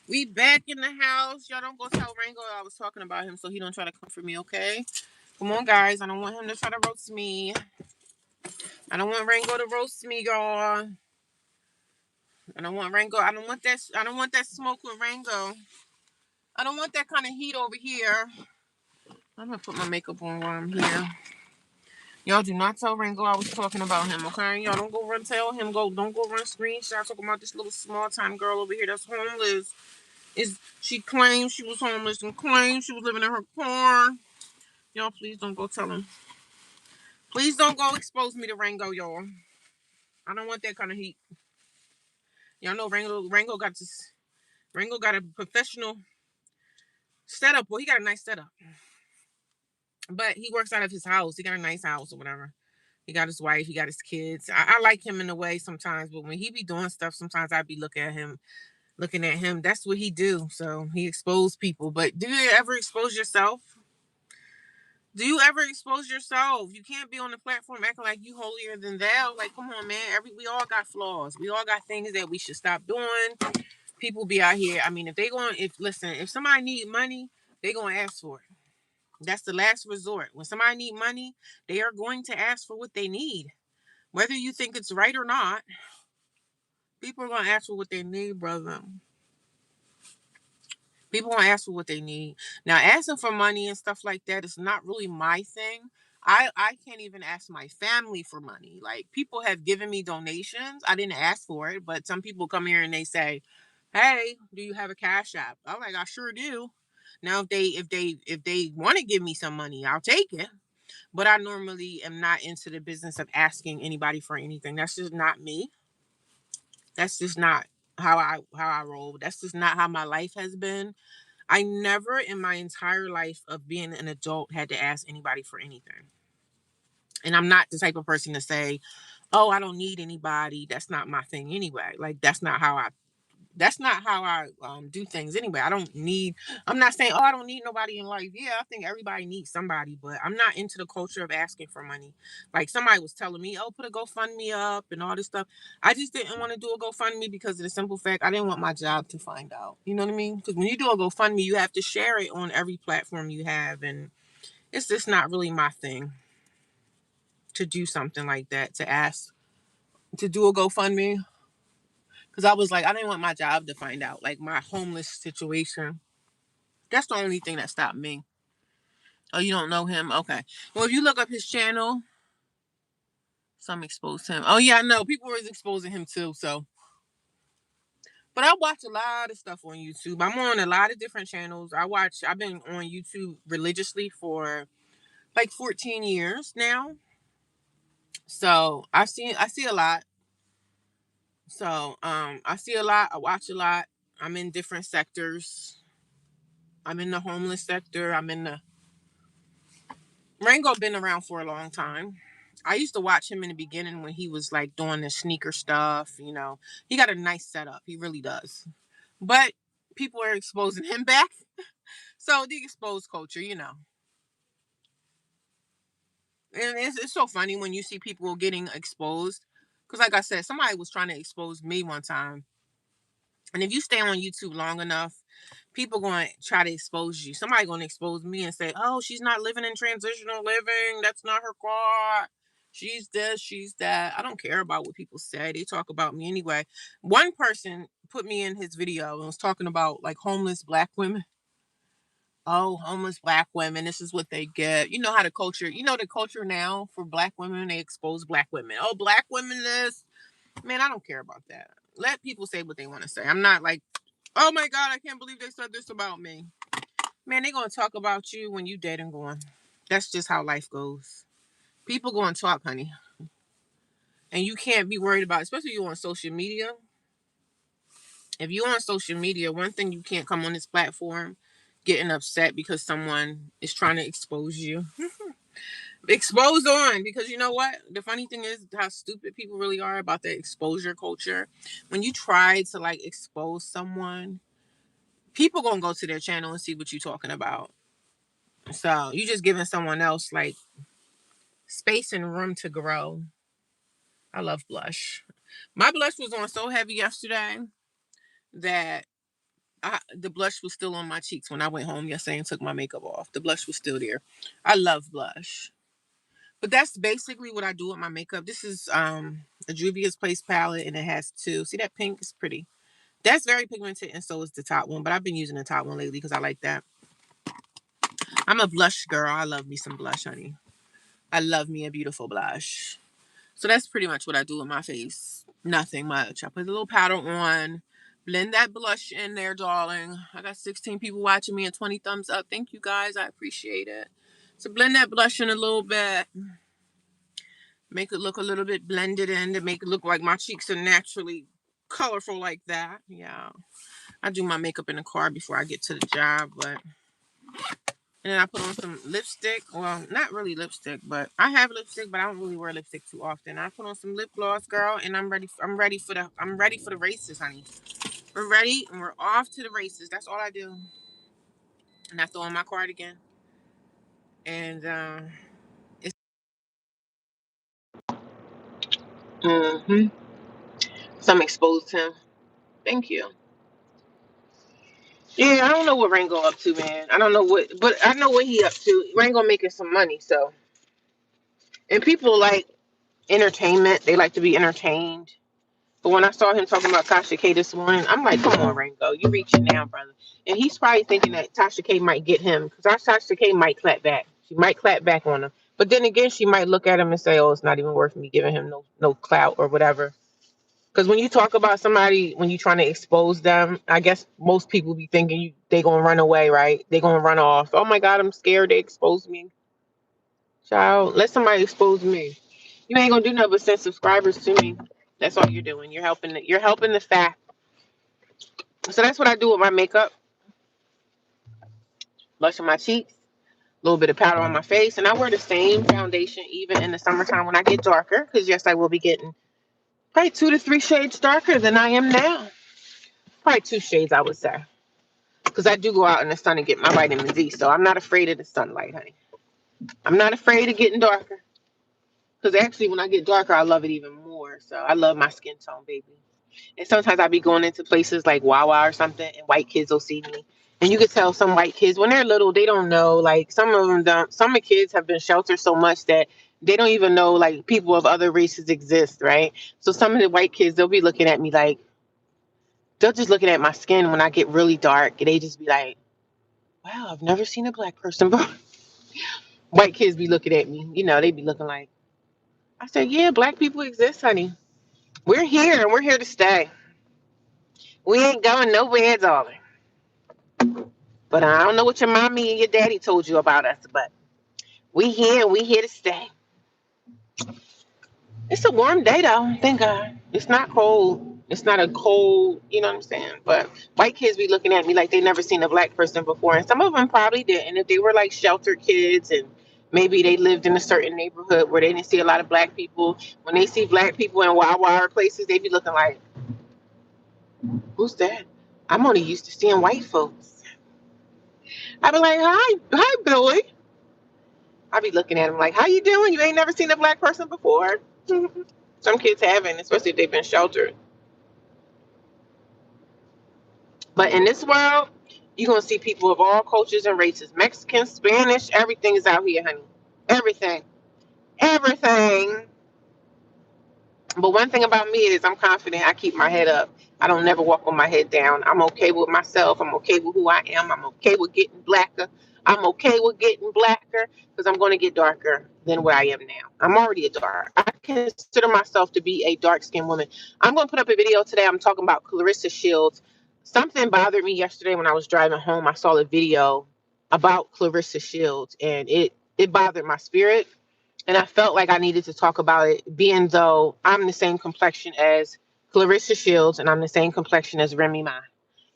We back in the house. Y'all don't go tell Rango I was talking about him so he don't try to come for me, okay? Come on, guys. I don't want him to try to roast me. I don't want Rango to roast me, y'all. I don't want Rango. I don't want that. I don't want that smoke with Rango. I don't want that kind of heat over here. I'm gonna put my makeup on while I'm here. Y'all do not tell Rango I was talking about him, okay? Y'all don't go run tell him. Don't go run screenshots talking about this little small time girl over here that's homeless. She claimed she was homeless and claimed she was living in her car. Y'all, please don't go tell him. Please don't go expose me to Rango, y'all. I don't want that kind of heat. Y'all know Rango got a professional setup. Well, he got a nice setup. But he works out of his house. He got a nice house or whatever. He got his wife. He got his kids. I like him in a way sometimes, but when he be doing stuff, sometimes I be looking at him. That's what he do. So he exposed people. But do you ever expose yourself? Do you ever expose yourself? You can't be on the platform acting like you holier than thou. Like, come on, man. We all got flaws. We all got things that we should stop doing. People be out here. I mean, if somebody need money, they gonna ask for it. That's the last resort. When somebody need money, they are going to ask for what they need. Whether you think it's right or not, people are gonna ask for what they need, brother. People gonna ask for what they need. Now, asking for money and stuff like that is not really my thing. I can't even ask my family for money. Like, people have given me donations. I didn't ask for it, but some people come here and they say, "Hey, do you have a cash app?" I'm like, "I sure do." Now, if they want to give me some money, I'll take it. But I normally am not into the business of asking anybody for anything. That's just not me. That's just not how I roll. That's just not how my life has been. I never in my entire life of being an adult had to ask anybody for anything. And I'm not the type of person to say, "Oh, I don't need anybody." That's not my thing anyway. Like, that's not how I do things anyway. I'm not saying, "Oh, I don't need nobody in life." Yeah, I think everybody needs somebody, but I'm not into the culture of asking for money. Like, somebody was telling me, "Oh, put a GoFundMe up and all this stuff." I just didn't want to do a GoFundMe because of the simple fact I didn't want my job to find out. You know what I mean? Because when you do a GoFundMe, you have to share it on every platform you have, and it's just not really my thing to do something like that, to ask to do a GoFundMe. Because I was like, I didn't want my job to find out, like my homeless situation. That's the only thing that stopped me. Oh, you don't know him? Okay. Well, if you look up his channel, some exposed him. Oh, yeah, I know. People were exposing him too. So, but I watch a lot of stuff on YouTube. I'm on a lot of different channels. I've been on YouTube religiously for like 14 years now. So I see a lot. So, I see a lot. I watch a lot. I'm in different sectors. I'm in the homeless sector. Rango been around for a long time. I used to watch him in the beginning when he was like doing the sneaker stuff. He got a nice setup. He really does. But people are exposing him back. So the exposed culture. And it's so funny when you see people getting exposed. Because, like I said, somebody was trying to expose me one time. And if you stay on YouTube long enough, people going to try to expose you. Somebody going to expose me and say, "Oh, she's not living in transitional living. That's not her car. She's this, she's that." I don't care about what people say. They talk about me anyway. One person put me in his video and was talking about like homeless black women. Oh, homeless black women. This is what they get. You know how the culture now for black women, they expose black women. Oh, black women this. Man, I don't care about that. Let people say what they want to say. I'm not like, "Oh my God, I can't believe they said this about me." Man, they gonna talk about you when you dead and gone. That's just how life goes. People gonna talk, honey. And you can't be worried about, especially you on social media. If you on social media, one thing you can't come on this platform getting upset because someone is trying to expose you. Expose on, because you know what? The funny thing is how stupid people really are about the exposure culture. When you try to like expose someone, people gonna go to their channel and see what you're talking about. So you just giving someone else like space and room to grow. I love blush. My blush was on so heavy yesterday. that the blush was still on my cheeks when I went home yesterday and took my makeup off. The blush was still there. I love blush. But that's basically what I do with my makeup. This is a Juvia's Place palette, and it has two. See that pink? It's pretty. That's very pigmented, and so is the top one. But I've been using the top one lately because I like that. I'm a blush girl. I love me some blush, honey. I love me a beautiful blush. So that's pretty much what I do with my face. Nothing much. I put a little powder on, blend that blush in there, darling. I got 16 people watching me and 20 thumbs up. Thank you guys. I appreciate it. So blend that blush in a little bit. Make it look a little bit blended in to make it look like my cheeks are naturally colorful like that. Yeah. I do my makeup in the car before I get to the job, but and then I put on some lipstick. Well, not really lipstick, but I have lipstick, but I don't really wear lipstick too often. I put on some lip gloss, girl, and I'm ready for the races, honey. We're ready and we're off to the races. That's all I do. And I throw on my cardigan. And it's Mm-hmm. Some exposed him. Thank you. Yeah, I don't know what Rango up to, man. I don't know what, but I know what he up to. Rango making some money, so. And people like entertainment. They like to be entertained. But when I saw him talking about Tasha K this morning, I'm like, come on, Rango, you reaching now, brother. And he's probably thinking that Tasha K might get him because Tasha K might clap back. She might clap back on him. But then again, she might look at him and say, oh, it's not even worth me giving him no clout or whatever. Because when you talk about somebody, when you're trying to expose them, I guess most people be thinking they going to run away, right? They going to run off. Oh, my God, I'm scared they expose me. Child, let somebody expose me. You ain't going to do nothing but send subscribers to me. That's all you're doing. You're helping the fact. So that's what I do with my makeup. Blush on my cheeks, a little bit of powder on my face, and I wear the same foundation even in the summertime when I get darker. Because yes, I will be getting probably 2 to 3 shades darker than I am now. Probably 2 shades, I would say. Because I do go out in the sun and get my vitamin D, so I'm not afraid of the sunlight, honey. I'm not afraid of getting darker. Because actually, when I get darker, I love it even more. So I love my skin tone, baby. And sometimes I be going into places like Wawa or something, and white kids will see me. And you could tell some white kids when they're little, they don't know. Like some of them don't. Some of the kids have been sheltered so much that they don't even know like people of other races exist, right? So some of the white kids, they'll be looking at me like they'll just looking at my skin when I get really dark, and they just be like, "Wow, I've never seen a black person." Before. White kids be looking at me, they be looking like. I said, "Yeah, black people exist, honey. We're here, and we're here to stay. We ain't going nowhere, darling." But I don't know what your mommy and your daddy told you about us, but we here and we here to stay. It's a warm day though, thank God. It's not cold. It's not a cold, you know what I'm saying? But white kids be looking at me like they never seen a black person before. And some of them probably did. And if they were like sheltered kids and maybe they lived in a certain neighborhood where they didn't see a lot of black people, when they see black people in Wawa or places, they be looking like, who's that? I'm only used to seeing white folks. I be like, hi, Billy. I be looking at them like, how you doing? You ain't never seen a black person before? Some kids haven't, especially if they've been sheltered. But in this world, you're going to see people of all cultures and races. Mexican, Spanish, everything is out here, honey. Everything. Everything. But one thing about me is I'm confident. I keep my head up. I don't never walk with my head down. I'm okay with myself. I'm okay with who I am. I'm okay with getting blacker. I'm okay with getting blacker because I'm going to get darker than where I am now. I'm already a dark. I consider myself to be a dark skinned woman. I'm going to put up a video today. I'm talking about Clarissa Shields. Something bothered me yesterday when I was driving home. I saw a video about Clarissa Shields and it bothered my spirit and I felt like I needed to talk about it, being though I'm the same complexion as Clarissa Shields and I'm the same complexion as Remy Ma.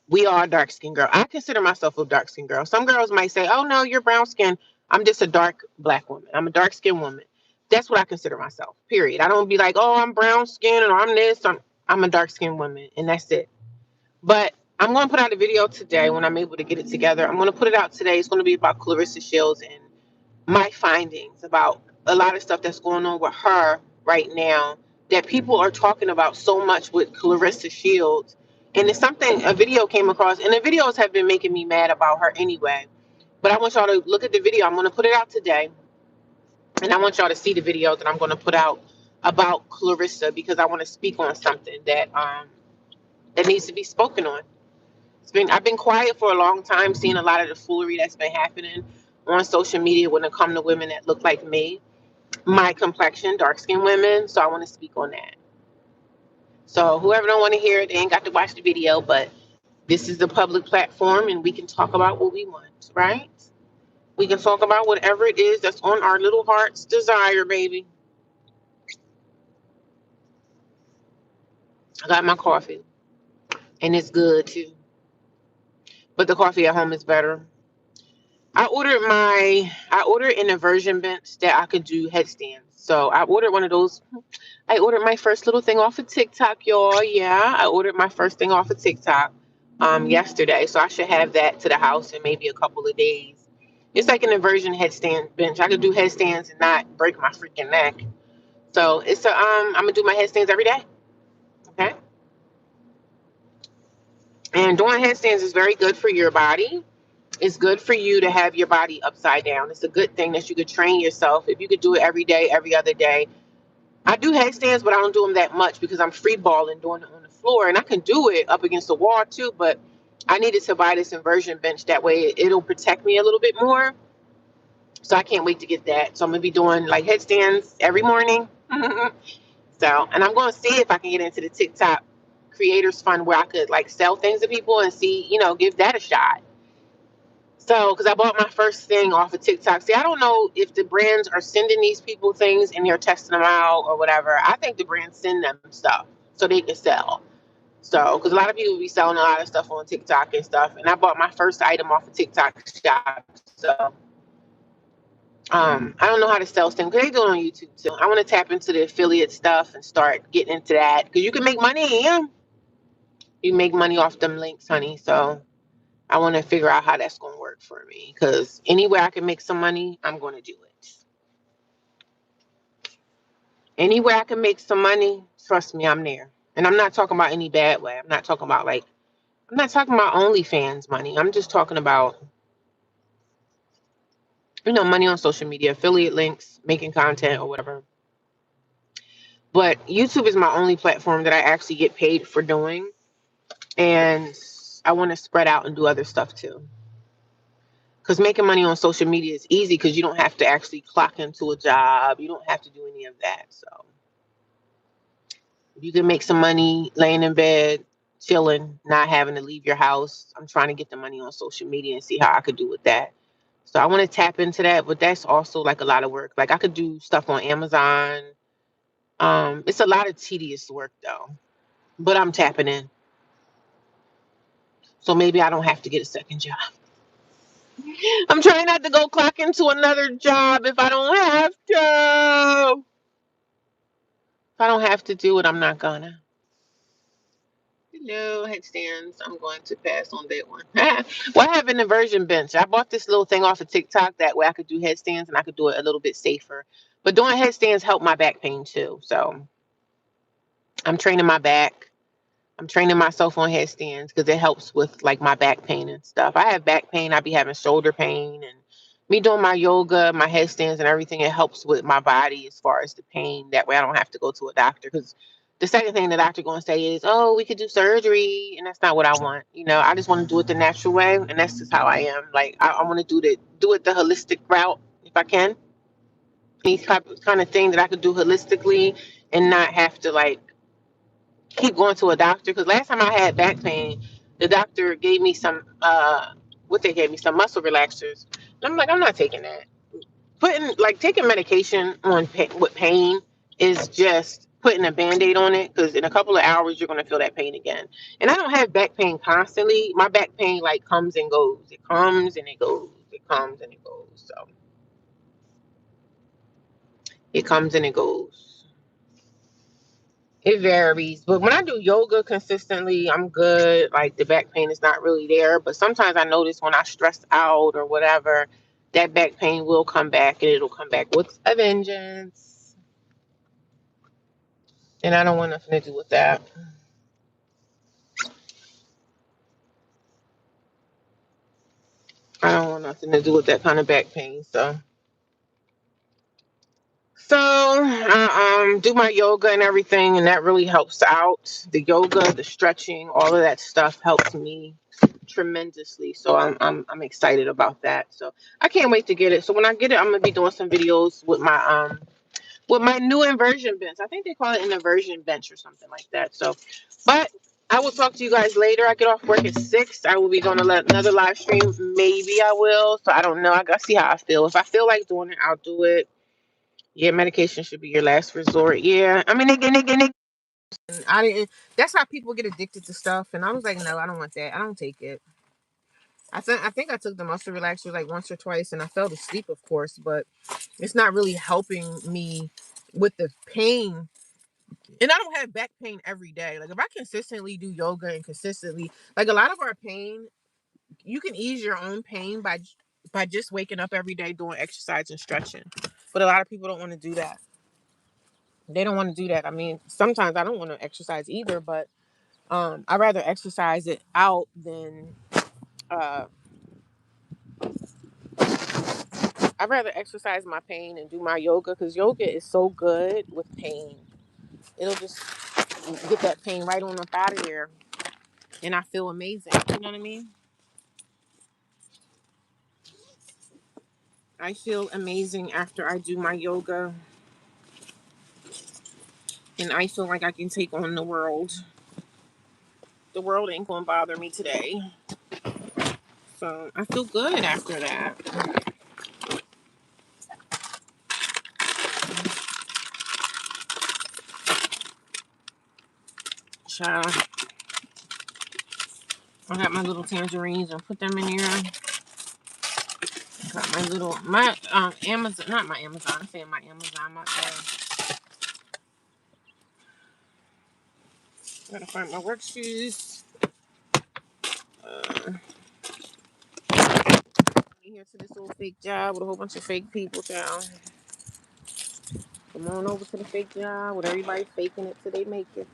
We are dark skinned girl. I consider myself a dark skinned girl. Some girls might say, "Oh no, you're brown skinned." I'm just a dark black woman. I'm a dark skinned woman. That's what I consider myself. Period. I don't be like, "Oh, I'm brown skinned or I'm this." I'm a dark skinned woman, and that's it. But I'm going to put out a video today when I'm able to get it together. I'm going to put it out today. It's going to be about Clarissa Shields and my findings about a lot of stuff that's going on with her right now that people are talking about so much with Clarissa Shields. And it's something, a video came across, and the videos have been making me mad about her anyway. But I want y'all to look at the video. I'm going to put it out today. And I want y'all to see the video that I'm going to put out about Clarissa, because I want to speak on something that needs to be spoken on. I've been quiet for a long time, seeing a lot of the foolery that's been happening on social media when it comes to women that look like me, my complexion, dark skinned women. So I want to speak on that. So whoever don't want to hear it, they ain't got to watch the video, but this is the public platform and we can talk about what we want, right? We can talk about whatever it is that's on our little heart's desire, baby. I got my coffee and it's good too. But the coffee at home is better. I ordered an inversion bench that I could do headstands. So I ordered one of those. I ordered my first little thing off of TikTok, y'all. Yeah, I ordered my first thing off of TikTok yesterday. So I should have that to the house in maybe a couple of days. It's like an inversion headstand bench. I could do headstands and not break my freaking neck. So I'm gonna do my headstands every day. Okay. And doing headstands is very good for your body. It's good for you to have your body upside down. It's a good thing that you could train yourself. If you could do it every day, every other day. I do headstands, but I don't do them that much because I'm free balling doing it on the floor. And I can do it up against the wall too, but I needed to buy this inversion bench. That way it'll protect me a little bit more. So I can't wait to get that. So I'm going to be doing like headstands every morning. And I'm going to see if I can get into the TikTok creators fund where I could like sell things to people and see, give that a shot. So, because I bought my first thing off of TikTok. See, I don't know if the brands are sending these people things and they're testing them out or whatever. I think the brands send them stuff so they can sell. So, because a lot of people be selling a lot of stuff on TikTok and stuff. And I bought my first item off of TikTok shop. So, I don't know how to sell things because they do it on YouTube too. I want to tap into the affiliate stuff and start getting into that because you can make money. Yeah, you make money off them links, honey. So I want to figure out how that's going to work for me because anywhere I can make some money, I'm going to do it. Anywhere I can make some money, trust me, I'm there. And I'm not talking about any bad way. I'm not talking about OnlyFans money. I'm just talking about, money on social media, affiliate links, making content or whatever. But YouTube is my only platform that I actually get paid for doing. And I want to spread out and do other stuff too. Because making money on social media is easy because you don't have to actually clock into a job. You don't have to do any of that. So you can make some money laying in bed, chilling, not having to leave your house. I'm trying to get the money on social media and see how I could do with that. So I want to tap into that, but that's also like a lot of work. Like I could do stuff on Amazon. It's a lot of tedious work though, but I'm tapping in. So maybe I don't have to get a second job. I'm trying not to go clock into another job if I don't have to. If I don't have to do it, I'm not gonna. No headstands. I'm going to pass on that one. Well, I have an inversion bench. I bought this little thing off of TikTok that way I could do headstands and I could do it a little bit safer. But doing headstands help my back pain too. So I'm training my back. I'm training myself on headstands because it helps with like my back pain and stuff. I have back pain. I be having shoulder pain and me doing my yoga, my headstands and everything. It helps with my body as far as the pain. That way I don't have to go to a doctor because the second thing the doctor going to say is, oh, we could do surgery. And that's not what I want. I just want to do it the natural way. And that's just how I am. Like I want to do it the holistic route if I can. Any kind of thing that I could do holistically and not have to like keep going to a doctor because last time I had back pain, the doctor gave me some muscle relaxers. And I'm like, I'm not taking that. Taking medication with pain is just putting a band-aid on it because in a couple of hours you're going to feel that pain again. And I don't have back pain constantly. My back pain like comes and goes. It comes and it goes. It comes and it goes. So it comes and it goes. It varies, but when I do yoga consistently, I'm good. Like the back pain is not really there, but sometimes I notice when I stress out or whatever, that back pain will come back and it'll come back with a vengeance. And I don't want nothing to do with that. nothing to do with that kind of back pain. So I do my yoga and everything, and that really helps out. The yoga, the stretching, all of that stuff helps me tremendously. So I'm excited about that. So I can't wait to get it. So when I get it, I'm gonna be doing some videos with my new inversion bench. I think they call it an inversion bench or something like that. So, but I will talk to you guys later. I get off work at 6. I will be doing another live stream. Maybe I will. So I don't know. I gotta see how I feel. If I feel like doing it, I'll do it. Yeah, medication should be your last resort. Yeah, I mean, I didn't. That's how people get addicted to stuff. And I was like, no, I don't want that. I don't take it. I think I took the muscle relaxer like once or twice, and I fell asleep, of course, but it's not really helping me with the pain. And I don't have back pain every day. Like if I consistently do yoga and consistently, like a lot of our pain, you can ease your own pain by just waking up every day doing exercise and stretching. But a lot of people don't want to do that. They don't want to do that. I mean, sometimes I don't want to exercise either, but I'd rather exercise it out than uh I'd rather exercise my pain and do my yoga because yoga is so good with pain. It'll just get that pain right on up out of there, and I feel amazing. You know what I mean? I feel amazing after I do my yoga, and I feel like I can take on the world. The world ain't gonna bother me today, so I feel good after that. Child, I got my little tangerines and put them in there. Got my Amazon, not my Amazon. I'm saying my Amazon. Gotta find my work shoes. Here to this little fake job with a whole bunch of fake people, child. Come on over to the fake job with everybody faking it till they make it.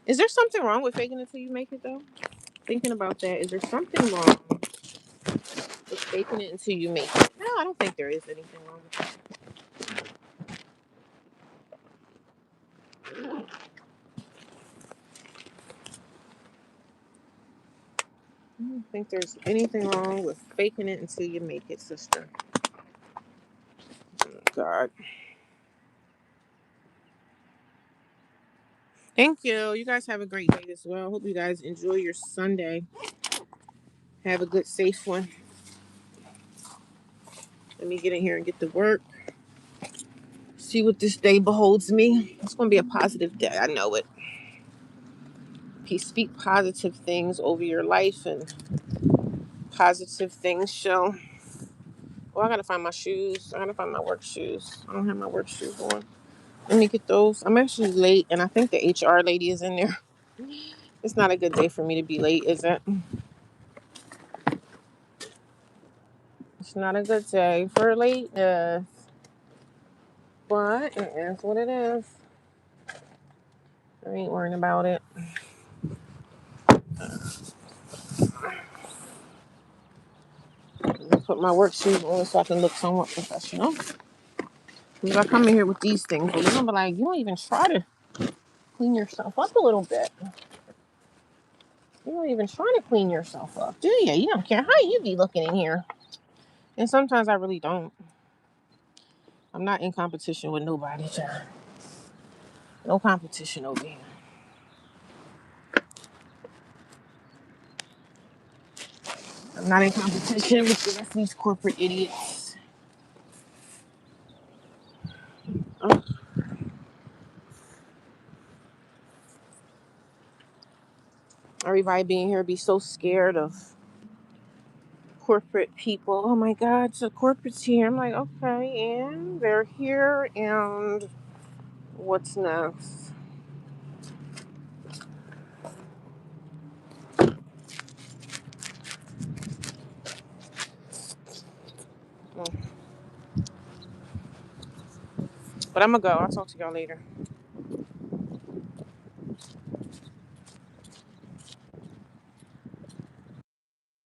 Is there something wrong with faking it till you make it though? Thinking about that, is there something wrong with faking it until you make it? No, I don't think there is anything wrong with that. I don't think there's anything wrong with faking it until you make it, sister. Oh, God. Thank you. You guys have a great day as well. Hope you guys enjoy your Sunday. Have a good, safe one. Let me get in here and get to work. See what this day beholds me. It's going to be a positive day. I know it. Speak positive things over your life, and positive things shall. Well, I got to find my shoes. I got to find my work shoes. I don't have my work shoes on. Let me get those. I'm actually late, and I think the HR lady is in there. It's not a good day for me to be late, is it? It's not a good day for lateness. But it is what it is. I ain't worrying about it. Put my work shoes on so I can look somewhat professional. Because I come in here with these things, but you're going to be like, you don't even try to clean yourself up a little bit. You don't even try to clean yourself up, do you? You don't care how you be looking in here. And sometimes I really don't. I'm not in competition with nobody, child. No competition over here. I'm not in competition with the rest of these corporate idiots. Oh, everybody being here be so scared of corporate people. Oh my God, so corporate's here. I'm like, okay, and they're here, and what's next? But I'm gonna go. I'll talk to y'all later.